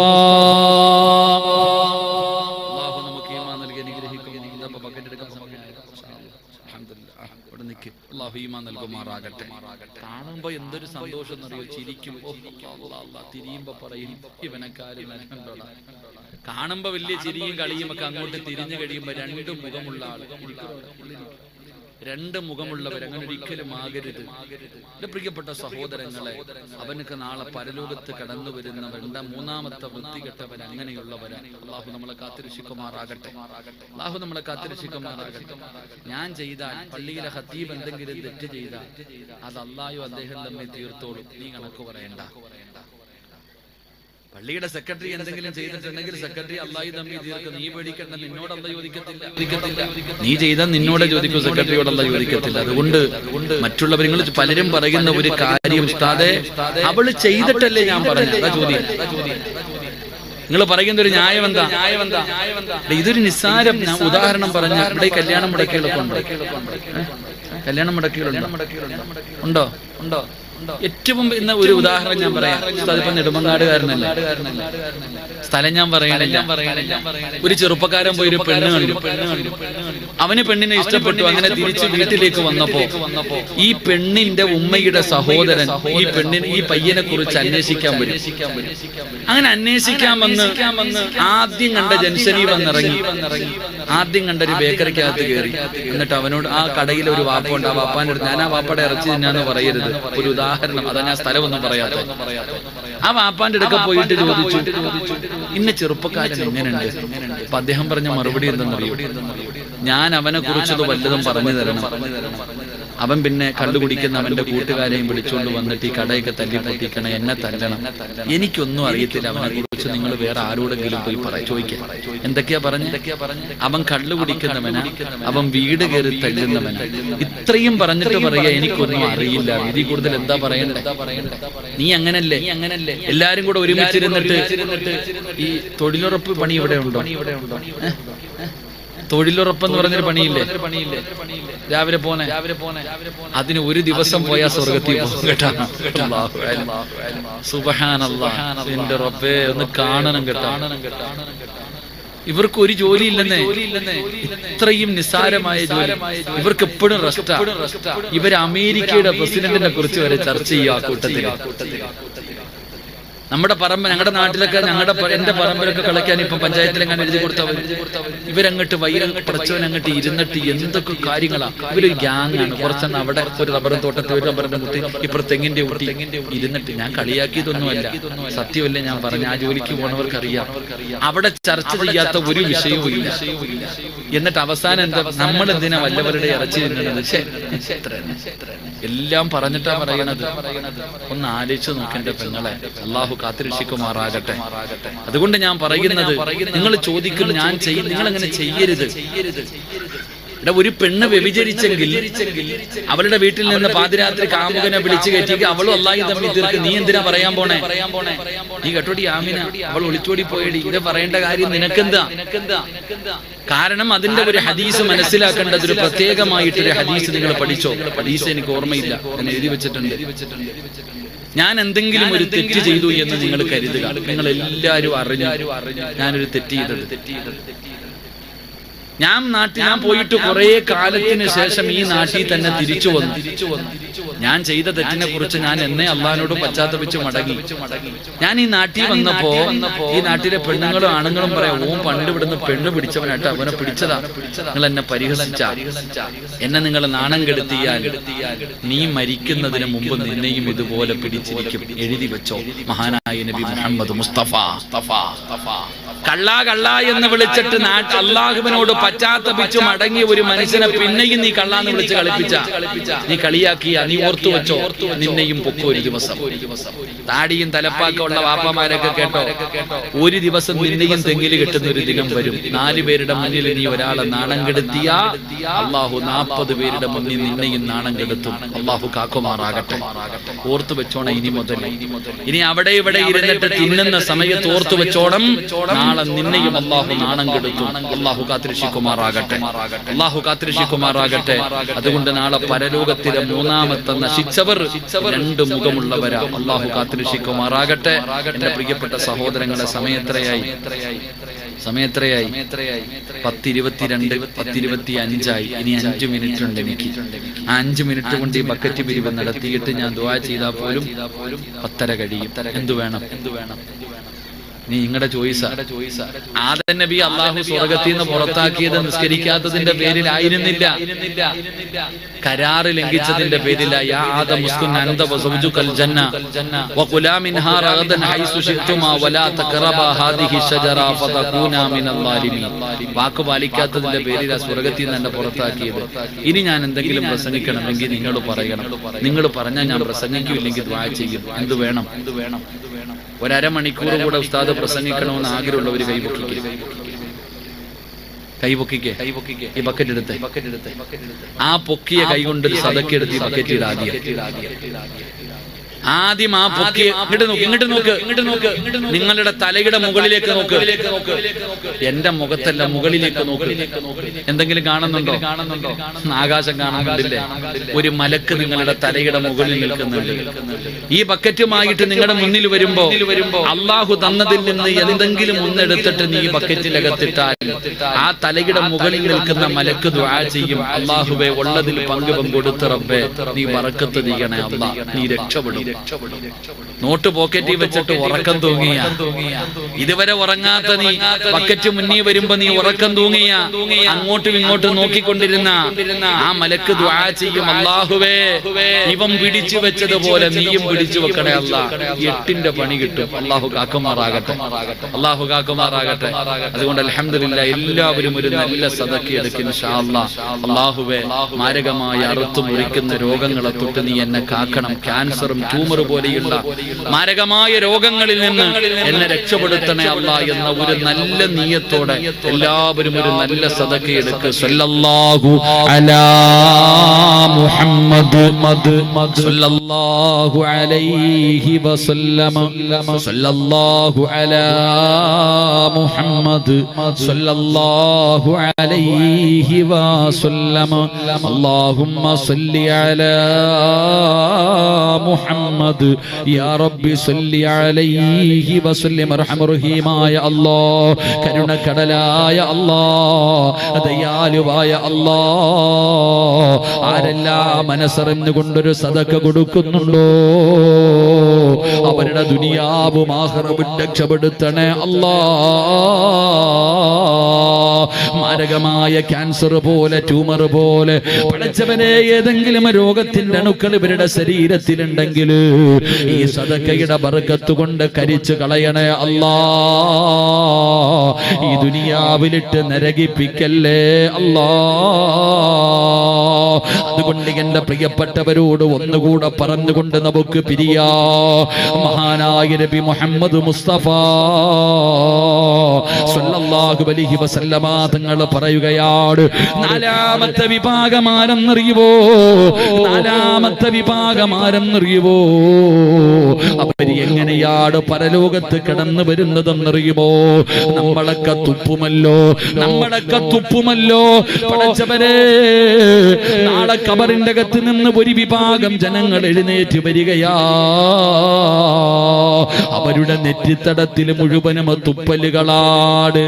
കാണുമ്പോ എന്തൊരു സന്തോഷം എന്നറിയോ, ചിരിക്കുമ്പോ തിരിയുമ്പോ പറയും ഇവനെക്കാരും. കാണുമ്പോ വലിയ ചിരിയും കളിയും ഒക്കെ അങ്ങോട്ട് തിരിഞ്ഞു കഴിയുമ്പോ രണ്ട് മുഖമുള്ള ആൾ, രണ്ട് മുഖമുള്ളവർ അങ്ങനെ ഒരിക്കലും ആകരുത്. എന്റെ പ്രിയപ്പെട്ട സഹോദരങ്ങളെ, അവനക്ക് നാളെ പരലോകത്ത് കടന്നു വരുന്നവരുടെ മൂന്നാമത്തെ വൃത്തികെട്ടവൻ അങ്ങനെയുള്ളവരാണ്. അല്ലാഹു നമ്മളെ കാത്തിരക്ഷിക്കുമാറാകട്ടെ, അല്ലാഹു നമ്മളെ കാത്തിരക്ഷിക്കുമാറാകട്ടെ. ഞാൻ ചെയ്താൽ പള്ളിയിലെ ഖതീബ് എന്തെങ്കിലും തെറ്റ് ചെയ്താൽ അത് അല്ലാഹു അദ്ദേഹം തമ്മിൽ തീർത്തോളും, നീ കണക്ക് പറയണ്ട. പള്ളിയുടെ സെക്രട്ടറി എന്തെങ്കിലും ചെയ്തിട്ടുണ്ടെങ്കിൽ സെക്രട്ടറി അല്ലാഹു തമ്മിൽ തീർക്കും, നീ പേടിക്കണ്ട, നിന്നോട് അല്ലാഹു ചോദിക്കത്തില്ല. നീ ചെയ്താൽ നിന്നോട് ചോദിക്കും, സെക്രട്ടറിയോട് അല്ലാഹു ചോദിക്കത്തില്ല. അതുകൊണ്ട് മറ്റുള്ളവർ നിങ്ങൾ പലരും പറയുന്ന ഒരു കാര്യം, ഉസ്താദേ അവള് ചെയ്തിട്ടല്ലേ ഞാൻ പറഞ്ഞു, അതാ ചോദ്യം. നിങ്ങൾ പറയുന്ന ഒരു ന്യായം എന്താ? ഇതൊരു നിസ്സാരം ഉദാഹരണം പറഞ്ഞ ഇവിടെ കല്യാണം മുടക്കികളൊക്കെ ഉണ്ടോ? കല്യാണം മുടക്കികളുണ്ടോ? ഉണ്ടോ? ഉണ്ടോ? ഏറ്റവും ഇന്ന് ഒരു ഉദാഹരണം ഞാൻ പറയാം. അതിപ്പോ നെടുമങ്ങാടുകാരനല്ല, സ്ഥലം ഞാൻ പറയണില്ല. ഒരു ചെറുപ്പക്കാരൻ പോയി ഒരു പെണ്ണ് കണ്ടു, അവന് പെണ്ണിനെ ഇഷ്ടപ്പെട്ടു. അങ്ങനെ തിരിച്ച് വീട്ടിലേക്ക് വന്നപ്പോ ഈ പെണ്ണിന്റെ ഉമ്മയുടെ സഹോദരൻ ഈ പയ്യനെ കുറിച്ച് അന്വേഷിക്കാൻ വരും. അങ്ങനെ അന്വേഷിക്കാൻ വന്ന് ആദ്യം കണ്ട ജംഗ്ഷനിൽ വന്നിറങ്ങി, ആദ്യം കണ്ട ഒരു ബേക്കറിക്കകത്ത് കയറി. എന്നിട്ട് അവനോട് ആ കടയിൽ ഒരു വാപ്പുണ്ട്, ആ വാപ്പാന്റെ അടുത്ത്, ഞാൻ ആ വാപ്പയുടെ ഇറച്ചി തിന്നാന്ന് പറയരുത്, ഒരു ഉദാഹരണം, അതാ ഞാൻ സ്ഥലമൊന്നും പറയാത്ത. ആ വാപ്പാന്റെ അടുക്ക പോയിട്ട് ചോദിച്ചു, ഇന്ന ചെറുപ്പക്കാരൻ എങ്ങനെയുണ്ട്? അപ്പൊ അദ്ദേഹം പറഞ്ഞ മറുപടി എന്തെന്നറിയോ, ഞാൻ അവനെ കുറിച്ചത് വല്ലതും പറഞ്ഞു തരണം. അവൻ പിന്നെ കള്ളുകുടിക്കുന്ന അവന്റെ കൂട്ടുകാരെയും വിളിച്ചുകൊണ്ട് വന്നിട്ട് ഈ കടയൊക്കെ തല്ലി പൊട്ടിക്കണേ, എന്നെ തല്ലണം, എനിക്കൊന്നും അറിയത്തില്ല അവനെ കുറിച്ച്, നിങ്ങൾ വേറെ ആരോടെങ്കിലും പോയി ചോദിക്കാം. എന്തൊക്കെയാ പറഞ്ഞ? അവൻ കള്ളുകുടിക്കുന്നവനാ, അവൻ വീട് കയറി തല്ലുന്നവനാ, ഇത്രയും പറഞ്ഞിട്ട് പറയാ എനിക്കൊന്നും അറിയില്ല. ഇതിൽ കൂടുതൽ എന്താ പറയണ്ടേ? നീ അങ്ങനല്ലേ? എല്ലാരും കൂടെ ഒരുമിച്ചിരുന്നിട്ട് ഈ തൊഴിലുറപ്പ് പണി ഇവിടെ ഉണ്ടോ? തൊഴിലുറപ്പെന്ന് പറഞ്ഞൊരു പണിയില്ലേ, രാവിലെ പോനെ, അതിന് ഒരു ദിവസം പോയാൽ സ്വർഗത്തിൽ പോകും കേട്ടാ. സുബ്ഹാനല്ലാഹ്, എന്റെ റബ്ബേ, ഒന്ന് കാണണം കേട്ടാ. ഇവർക്ക് ഒരു ജോലി ഇല്ലെന്നേ, ഇത്രയും നിസ്സാരമായ ജോലി. ഇവർക്ക് എപ്പോഴും റെസ്റ്റാ. ഇവർ അമേരിക്കയുടെ പ്രസിഡന്റിനെ കുറിച്ച് വരെ ചർച്ച ചെയ്യുക ആ കൂട്ടത്തിൽ. നമ്മുടെ പറമ്പ്, ഞങ്ങളുടെ നാട്ടിലൊക്കെ, എന്റെ പറമ്പിലൊക്കെ കളിക്കാൻ ഇപ്പൊ പഞ്ചായത്തിലെങ്ങനെ എഴുതി കൊടുത്താൽ ഇവരങ്ങോട്ട് പടച്ചവൻ അങ്ങോട്ട് ഇരുന്നിട്ട് എന്തൊക്കെ കാര്യങ്ങളാ. ഇവരൊരു ഗ്യാങ് ആണ്. കുറച്ചെണ്ണം അവിടെ ഒരു റബ്ബറും തോട്ടത്തിൽ ഒരു റബ്ബറിന്റെ കുട്ടി, ഇപ്പുറത്ത് തെങ്ങിന്റെ കുട്ടി ഇരുന്നിട്ട്, ഞാൻ കളിയാക്കിയതൊന്നുമല്ല, സത്യമല്ലേ ഞാൻ പറഞ്ഞ. ആ ജോലിക്ക് പോണവർക്കറിയാം അവിടെ ചർച്ച ചെയ്യാത്ത ഒരു വിഷയവും ഇല്ല. എന്നിട്ട് അവസാനം എന്താ, നമ്മൾ എന്തിനാ വല്ലവരുടെ ഇറച്ചി തിന്നണത്? എല്ലാം പറഞ്ഞിട്ടാ പറയണത്. ഒന്ന് ആലോചിച്ച് നോക്കേണ്ട പെങ്ങളെ, അള്ളാഹു കാത്തിരക്ഷിക്കുമാറാകട്ടെ. അതുകൊണ്ട് ഞാൻ പറയുന്നത്, നിങ്ങൾ ചോദിക്കുന്നു ഞാൻ ചെയ്യും, നിങ്ങൾ അങ്ങനെ ചെയ്യരുത്. ഒരു പെണ്ണ് വ്യഭിചരിച്ചെങ്കിൽ അവളുടെ വീട്ടിൽ നിന്ന് പാതിരാത്രി കാമുകനെ വിളിച്ചു കയറ്റി അവളും അള്ളാഹും തമ്മിൽ തീർക്ക്. നീ എന്തിനാ പറയാൻ പോണേ? നീ കേട്ടോടി ആമിന, അവൾ ഒളിച്ചോടി പോയടി. ഇത് പറയേണ്ട കാര്യം നിനക്കെന്താ? കാരണം അതിന്റെ ഒരു ഹദീസ് മനസ്സിലാക്കേണ്ടത്, ഒരു പ്രത്യേകമായിട്ടൊരു ഹദീസ് നിങ്ങൾ പഠിച്ചോ. ഹദീസ് എനിക്ക് ഓർമ്മയില്ല, ഞാൻ എഴുതി വെച്ചിട്ടുണ്ട്. ഞാൻ എന്തെങ്കിലും ഒരു തെറ്റ് ചെയ്തു എന്ന് നിങ്ങൾ കരുതുക. നിങ്ങൾ എല്ലാവരും അറിഞ്ഞു ഞാനൊരു തെറ്റ് ചെയ്തത്. ഞാൻ പോയിട്ട് കുറെ കാലത്തിന് ശേഷം ഈ നാട്ടിൽ തന്നെ തിരിച്ചു വന്നു. ഞാൻ ചെയ്ത തെറ്റിനെ കുറിച്ച് ഞാൻ എന്നെ അള്ളാഹിനോട് പശ്ചാത്തപിച്ച് മടങ്ങി. ഞാൻ ഈ നാട്ടിൽ വന്നപ്പോ ഈ നാട്ടിലെ പെണ്ണുങ്ങളും ആണുങ്ങളും പറയാം, ഓൻ പണ്ട് ഇവിടുന്ന് പെണ്ണ് പിടിച്ചവനായിട്ട്, അവനെ പിടിച്ചതാ. നിങ്ങൾ എന്നെ പരിഹസിച്ച, എന്നെ നിങ്ങൾ നാണം കെടുത്തിയാൽ നീ മരിക്കുന്നതിന് മുമ്പ് നിന്നെയും ഇതുപോലെ പിടിച്ചിരിക്കും. എഴുതി വെച്ചോ. മഹാനായ നബി മുഹമ്മദ് മുസ്തഫ. കള്ള എന്ന് വിളിച്ചിട്ട് അള്ളാഹുവിനോട് പശ്ചാത്തപിച്ചു മടങ്ങിയ ഒരു മനുഷ്യനെ പിന്നെയും നീ കള്ളാന്ന് വിളിച്ച് കളിപ്പിച്ച, നീ കളിയാക്കിയ, നീ ഓർത്തു വെച്ചോ, നിന്നെയും പൊക്കോ ഒരു ദിവസം. താടിയും തലപ്പാക്കം ഉള്ള വാപ്പമാരൊക്കെ കേട്ടോ, ഒരു ദിവസം നിന്നെയും തെങ്ങിൽ കെട്ടുന്ന ഒരു ദിനം വരും. 4 പേരുടെ മുന്നിൽ നീ ഒരാളെ നാണം കെടുത്തിയ അള്ളാഹു 40 പേരുടെ മുന്നിൽ നിന്നെയും നാണം കെടുത്തും. അള്ളാഹു കാക്കുമാറാകട്ടെ. ഓർത്തു വെച്ചോണം. ഇനി മുതൽ ഇനി അവിടെ ഇവിടെ ഇരുന്നിട്ട് തിന്നുന്ന സമയത്ത് ഓർത്തു വെച്ചോണം, നാളെ നിന്നെയും അള്ളാഹു നാണം കെടുത്തും. അള്ളാഹു കാത്തിരക്ഷിക്കുമാറാകട്ടെ. അള്ളാഹു കാത്തിരക്ഷിക്കുമാറാകട്ടെ. അതുകൊണ്ട് നാളെ പരലോകത്തിലെ 3ാമത്തെ നശിച്ചവർ 2 മുഖമുള്ളവരാ. അള്ളാഹു കാത്തിരക്ഷിക്കുമാറാകട്ടെ. എന്റെ പ്രിയപ്പെട്ട സഹോദരങ്ങളെ, സമയത്രയായി? 10:22, 10:25. ഇനി 5 മിനിറ്റ് ഉണ്ട് എനിക്ക്. ആ 5 മിനിറ്റ് കൊണ്ട് ഈ ബക്കറ്റ് പിരിവ് നടത്തിയിട്ട് ഞാൻ ദുആ ചെയ്താൽ പോലും 10:30 കഴിയും. എന്തു വേണം? നീ നിങ്ങളുടെ ചോയ്സാ. ആദം നബി അള്ളാഹു സ്വർഗത്തിൽ നിന്ന് പുറത്താക്കിയത് നിസ്കരിക്കാത്തതിന്റെ പേരിലായിരുന്നില്ല, കരാറ് ലംഘിച്ചതിന്റെ പേരില. യാ ആദം ഉസ്കുൻ അൻത വസൗജുകൽ ജന്ന വകുലാ മിൻഹാ റഗദൻ ഹൈസു ശിഅ്തുമാ വലാ തഖറബാ ഹാദിഹി ശജറ ഫതകൂനാ മിനൽ ളാലിമീൻ. വാക്ക് പാലിക്കാത്തതിന്റെ പേരിലാ സ്വർഗത്തിൽ നിന്ന് എന്നെ പുറത്താക്കിയത്. ഇനി ഞാൻ എന്തെങ്കിലും പ്രസംഗിക്കണമെങ്കിൽ നിങ്ങൾ പറയണം. നിങ്ങൾ പറഞ്ഞാൽ ഞാൻ പ്രസംഗിക്കില്ലെങ്കിൽ ദുആ ചെയ്യും. എന്തു വേണം? 1.5 മണിക്കൂർ കൂടെ ഉസ്താദ് പ്രസംഗിക്കണമെന്ന് ആഗ്രഹമുള്ളവർ കൈപൊക്കിക്കേ. ഈ ബക്കറ്റ് എടുത്ത് ആ പൊക്കിയ കൈ കൊണ്ട് ഒരു സദക്ക എടുത്ത് ഈ ബക്കറ്റ് ആദ്യം ആ പൊക്കി ഇങ്ങോട്ട് നോക്ക്. നിങ്ങളുടെ തലയുടെ മുകളിലേക്ക് നോക്ക്. എന്റെ മുഖത്തല്ല, മുകളിലേക്ക് നോക്ക്. എന്തെങ്കിലും കാണുന്നുണ്ടോ? ആകാശം കാണുന്നുണ്ടില്ലേ? ഒരു മലക്ക് നിങ്ങളുടെ തലയുടെ മുകളിൽ നിൽക്കുന്നുണ്ട്. ഈ ബക്കറ്റുമായിട്ട് നിങ്ങളുടെ മുന്നിൽ വരുമ്പോ അള്ളാഹു തന്നതിൽ നിന്ന് എന്തെങ്കിലും ഒന്നെടുത്തിട്ട് നീ ബക്കറ്റിലകത്തിട്ടാൽ ആ തലയുടെ മുകളിൽ നിൽക്കുന്ന മലക്ക് ദുആ ചെയ്യും, അള്ളാഹുവേ ഉള്ളതിൽ പങ്കുപെടുത്ത് റബ്ബേ, നീ ബറക്കത്ത് ചെയ്യണേ അല്ലാ, നീ രക്ഷപ്പെടും. നോട്ട് പോക്കറ്റിൽ വെച്ചിട്ട് ഉറക്കം തൂങ്ങിയ, ഇതുവരെ ഉറങ്ങാത്ത നീ ബക്കറ്റ് മുന്നിൽ വരുമ്പോ നീ ഉറക്കം തൂങ്ങിയ, അങ്ങോട്ടും ഇങ്ങോട്ടും നോക്കിക്കൊണ്ടിരുന്ന ആ മലക്ക് ദുആ ചെയ്യും, അല്ലാഹുവേ ഇവൻ പിടിച്ചു വെച്ചതുപോലെ നീയും പിടിച്ചു വെക്കണേ അല്ലാ, 8ന്റെ പണി കിട്ടും. അല്ലാഹു കാക്കുമാറാകട്ടെ. അല്ലാഹു കാക്കുമാറാകട്ടെ. അതുകൊണ്ട് അൽഹംദുലില്ലാഹ് എല്ലാവരും ഒരു നല്ല സദഖ എടുക്കും ഇൻഷാ അല്ലാഹ്. അല്ലാഹുവേ മാരകമായ അറുത്തു മുറിക്കുന്ന രോഗങ്ങളെ തൊട്ട് നീ എന്നെ കാക്കണം. ക്യാൻസറും ട്യൂമർ പോലെയുള്ള മാരകമായ രോഗങ്ങളിൽ നിന്ന് എന്നെ രക്ഷപ്പെടുത്തണേ അല്ലാഹ് എന്ന ഒരു നല്ല നിയ്യത്തോടെ എല്ലാവരും ഒരു നല്ല സദഖ എടുക്കുക. സല്ലല്ലാഹു അലാ മുഹമ്മദ് സല്ലല്ലാഹു അലൈഹി വസല്ലം സല്ലല്ലാഹു അലാ മുഹമ്മദ് സല്ലല്ലാഹു അലൈഹി വസല്ലം അല്ലാഹുമ്മ സല്ലി അലാ മുഹമ്മദ് യാ റബ്ബി സല്ലി അലൈഹി വസല്ലം. അർഹമർ റഹീമായ അല്ലാഹ്, കരുണക്കടലായ അല്ലാഹ്, ദയാലുവായ അല്ലാഹ്, ആരെല്ലാം മനസ്സറിഞ്ഞുകൊണ്ടൊരു സദഖ കൊടുക്കുന്നുണ്ടോ അവരുടെ ദുനിയാവും ആഖിറവും രക്ഷപ്പെടുത്തണേ അല്ലാഹ്. മാരകമായ ക്യാൻസർ പോലെ ട്യൂമർ പോലെ പടച്ചവനെ ഏതെങ്കിലും രോഗത്തിന്റെ അണുക്കൾ ഇവരുടെ ശരീരത്തിലുണ്ടെങ്കിൽ ഈ സദഖയുടെ ബർക്കത്ത് കൊണ്ട് കരിച്ചു കളയണേ അല്ലാഹ്. ഈ ദുനിയാവിലിട്ട് നരകിപ്പിക്കല്ലേ അല്ലാഹ്. അതുകൊണ്ട് എന്റെ പ്രിയപ്പെട്ടവരോട് ഒന്നുകൂടെ പറഞ്ഞുകൊണ്ട് നമുക്ക് പിരിയാ. മഹാനായ നബി മുഹമ്മദ് മുസ്തഫ സല്ലല്ലാഹു അലൈഹി വസല്ലമ തങ്ങൾ പറയുകയാണ്, നാലാമത്തെ വിഭാഗമാരെന്നറിയുവോ? നാലാമത്തെ വിഭാഗമാരെന്നറിയുവോ? അവര് എങ്ങനെയാണ് പരലോകത്ത് കിടന്നു വരുന്നതെന്നറിയുമോ? നമ്മളൊക്കെ തുപ്പുമല്ലോ, നമ്മളൊക്കെ തുപ്പുമല്ലോ. പടച്ചവരെ, നാളെ ഖബറിന്റെ അകത്ത് നിന്ന് ഒരു വിഭാഗം ജനങ്ങൾ എഴുന്നേറ്റ് വരികയാ. അവരുടെ നെറ്റിത്തടത്തിൽ മുഴുവനും തുപ്പലുകളാട്,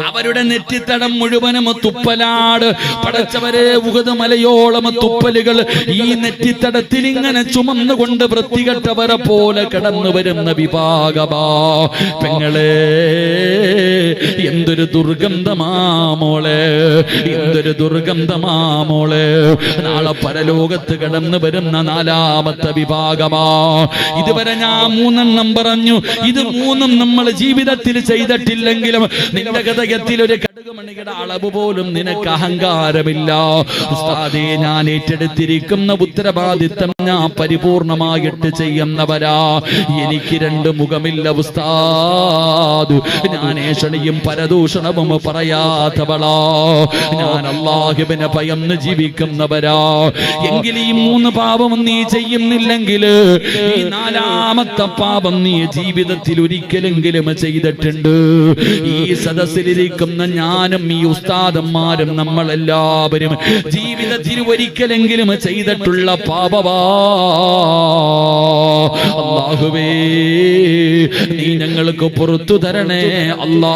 അവരുടെ നെറ്റിത്തടം മുഴുവനും തുപ്പലാട്. പടച്ചവരെ, ഉഹദ് മലയോളം തുപ്പലുകൾ ഈ നെറ്റിത്തടത്തിൽ ഇങ്ങനെ ചുമന്നുകൊണ്ട് വൃത്തികെട്ടവരെ പോലെ കടന്നു വരുന്ന വിഭാഗമാ. പെങ്ങളെ, എന്തൊരു ദുർഗന്ധമാമോളെ, എന്തൊരു ദുർഗന്ധമാമോളെ. നാളെ പരലോകത്ത് കടന്നു വരുന്ന നാലാമത്തെ വിഭാഗമാ. ഇതുവരെ ഞാൻ മൂന്നെണ്ണം പറഞ്ഞു. ഇത് മൂന്നും നമ്മൾ ജീവിതത്തിൽ ചെയ്തിട്ടില്ലെങ്കിലും നിന്റെ ഹൃദയത്തിൽ ഒരു കടുകുമണിയുടെ അളവ് പോലും നിനക്ക് അഹങ്കാരമില്ല. ഉസ്താദേ, ഞാൻ ഏറ്റെടുത്തിരിക്കുന്ന ഉത്തരവാദിത്തം ഞാൻ പരിപൂർണമായിട്ട് ചെയ്യുന്നവരാ. എനിക്ക് രണ്ട് മുഖമില്ല ഉസ്താദ്. ഞാൻ ഏഷണിയും പരദൂഷണവും പറയാത്തവളാ. ഞാൻ അല്ലാഹുവിനെ ഭയന്ന് ജീവിക്കുന്നവരാ. എങ്കിലും ഈ മൂന്ന് പാപം നീ ചെയ്യുന്നില്ലെങ്കിൽ ഈ നാലാമത്തെ പാപം നീ ജീവിതത്തിൽ ഒരിക്കലെങ്കിലും ചെയ്തിട്ടുണ്ട്. ഈ സദസ്സിലിരിക്കുന്ന ഞാനും ഈ ഉസ്താദന്മാരും നമ്മളെല്ലാവരും ജീവിതത്തിൽ ഒരിക്കലെങ്കിലും ചെയ്തിട്ടുള്ള പാപവാ. അല്ലാഹുവേ, നീ ഞങ്ങൾക്ക് പുറത്തു തരണേ അല്ലാ.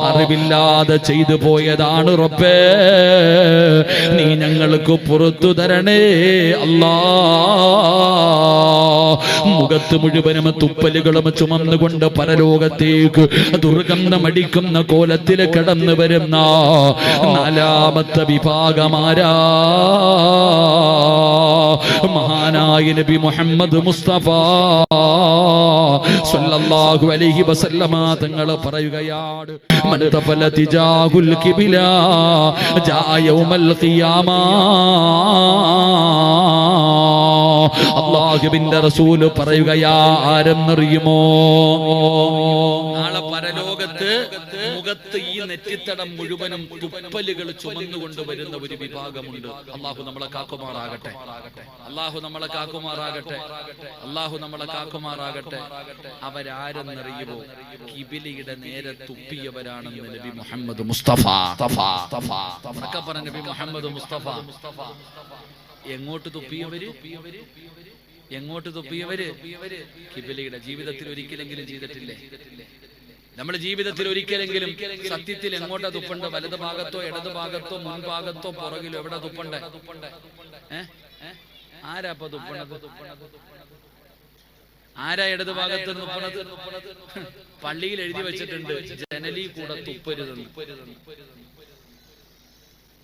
അറിവില്ലാതെ ചെയ്തു പോയതാണ് റബ്ബേ, നീ ഞങ്ങൾക്ക് പുറത്തു തരണേ അല്ലാ. മുഖത്ത് മുഴുവനും തുപ്പലുകളും ചുമന്നുകൊണ്ട് പരലോകത്തേക്ക് ദുർഗന്ധമടിക്കുന്ന കോലത്തിൽ കടന്നു വരുന്ന നാലാമത്തെ വിഭാഗമാരാ? മഹാനായ നബി മുഹമ്മദ് മുസ്തഫ സല്ലല്ലാഹു അലൈഹി വസല്ലമ തങ്ങൾ പറയുകയാണ്, മൻ തഫല തിജാഹുൽ ഖിബല ജാ യൗമൽ ഖിയാമ. അല്ലാഹുവിന്റെ റസൂൽ പറയുകയാ, ആരെന്നറിയുമോ? നാളെ പരലോകത്ത് മുഖത്ത് ഈ നെറ്റിത്തടം മുഴുവനും തുപ്പലുകൾ ചുമന്നുകൊണ്ട് വരുന്ന ഒരു വിഭാഗമുണ്ട്. അല്ലാഹു നമ്മളെ കാക്കുമാറാകട്ടെ, അല്ലാഹു നമ്മളെ കാക്കുമാറാകട്ടെ, അല്ലാഹു നമ്മളെ കാക്കുമാറാകട്ടെ. അവരാരെന്നറിയുമോ? കിബിലിയുടെ നേരെ തുപ്പിയവരാണെന്ന് നബി മുഹമ്മദ് മുസ്തഫ. നബി മുഹമ്മദ് മുസ്തഫ എങ്ങോട്ട് തുപ്പിയവര്? എങ്ങോട്ട് തുപ്പിയവര്? കിബിലയുടെ. ജീവിതത്തിൽ ഒരിക്കലെങ്കിലും ചെയ്തിട്ടില്ലേ? നമ്മൾ ജീവിതത്തിൽ ഒരിക്കലെങ്കിലും സത്യത്തിൽ എങ്ങോട്ടാ തുപ്പണ്ട? വലത് ഭാഗത്തോ ഇടത് ഭാഗത്തോ മുൻഭാഗത്തോ പുറകിലോ? എവിടെ തുപ്പണ്ടേ? ആരാ ഇപ്പൊ തുപ്പണത്? ആരാ ഇടത് ഭാഗത്ത് തുപ്പണത്? പള്ളിയിൽ എഴുതി വെച്ചിട്ടുണ്ട്, ജനലി കൂടെ തുപ്പരുതെന്ന്.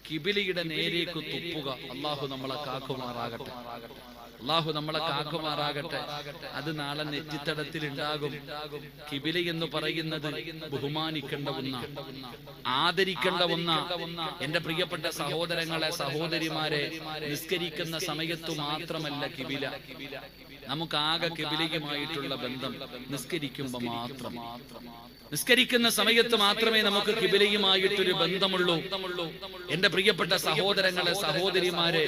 കിബിലിയുടെ നേരേക്ക് തുപ്പുക. അല്ലാഹു നമ്മളെ കാക്കുമാറാകട്ടെ. അള്ളാഹു നമ്മളെ കാക്കുമാറാകട്ടെ. അത് നാളെ നെറ്റിത്തടത്തിൽ ഉണ്ടാകും. കിബില എന്ന് പറയുന്നത് ബഹുമാനിക്കേണ്ട ഒന്നാണ്, ആദരിക്കേണ്ട ഒന്നാണ്. എന്റെ പ്രിയപ്പെട്ട സഹോദരങ്ങളെ, സഹോദരിമാരെ, നിസ്കരിക്കുന്ന സമയത്തു മാത്രമല്ല കിബില. നമുക്കാകെ കിബിലയുമായിട്ടുള്ള ബന്ധം നിസ്കരിക്കുമ്പോൾ മാത്രം. നിസ്കരിക്കുന്ന സമയത്ത് മാത്രമേ നമുക്ക് കിബിലയുമായിട്ടൊരു ബന്ധമുള്ളൂ. എന്റെ പ്രിയപ്പെട്ട സഹോദരങ്ങളെ, സഹോദരിമാരെ,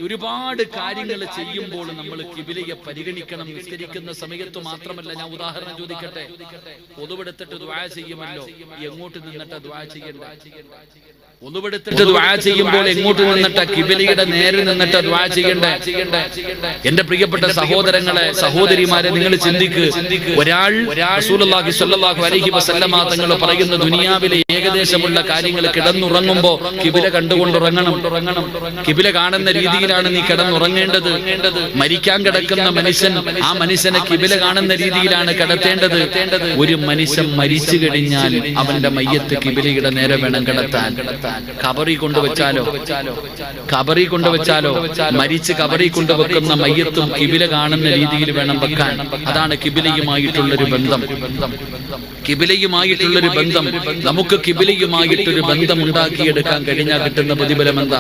ഒരുപാട് കാര്യങ്ങൾ ചെയ്യുമ്പോൾ നമ്മൾ കിബിലയെ പരിഗണിക്കണം. നിസ്കരിക്കുന്ന സമയത്ത് മാത്രമല്ല. ഞാൻ ഉദാഹരണം ചോദിക്കട്ടെ. ഒതുവെടുത്തിട്ട് ദുആ ചെയ്യുമല്ലോ, എങ്ങോട്ട് നിന്നിട്ട് ദുആ ചെയ്യണ്ട? ഒതുവെടുത്തിട്ട് ദുആ ചെയ്യുമ്പോൾ എങ്ങോട്ട് നിന്നിട്ട്? കിബിലയുടെ നേരെ നിന്നിട്ട് ദുആ ചെയ്യണ്ടേ? എന്റെ പ്രിയപ്പെട്ട സഹോദരങ്ങളെ, സഹോദരിമാരെ, നിങ്ങൾ ചിന്തിക്ക്. ഒരാൾ റസൂലുള്ളാഹി സ്വല്ലല്ലാഹു അലൈഹി വസല്ലമ തങ്ങൾ പറയുന്ന ദുനിയാവിലെ ഏകദേശമുള്ള കാര്യങ്ങൾ കിടന്നുറങ്ങുമ്പോ കിബില കണ്ടുകൊണ്ടുറങ്ങണം. കിബില കാണുന്ന രീതിയിലാണ് നീ കിടന്നുറങ്ങേണ്ടത്. മരിക്കാൻ കിടക്കുന്ന മനുഷ്യൻ, ആ മനുഷ്യനെ കിബില കാണുന്ന രീതിയിലാണ് കിടത്തേണ്ടത്. ഒരു മനുഷ്യൻ മരിച്ചു കഴിഞ്ഞാൽ അവന്റെ മയ്യത്ത് കിബിലയുടെ നേരെ വേണം കിടത്താൻ. ഖബറി കൊണ്ടുവച്ചാലോ, ഖബറി കൊണ്ടുവച്ചാലോ, മരിച്ച് ഖബറി കൊണ്ടുവെക്കുന്ന മയ്യത്തും കിബില കാണുന്ന രീതിയിൽ വേണം വെക്കാൻ. അതാണ് കിബിലയുമായിട്ടുള്ളൊരു ബന്ധം. കിബിലയുമായിട്ടുള്ളൊരു ബന്ധം. നമുക്ക് കിബിലയുമായിട്ടൊരു ബന്ധം ഉണ്ടാക്കിയെടുക്കാൻ കഴിഞ്ഞാൽ കിട്ടുന്ന പ്രതിഫലം എന്താ?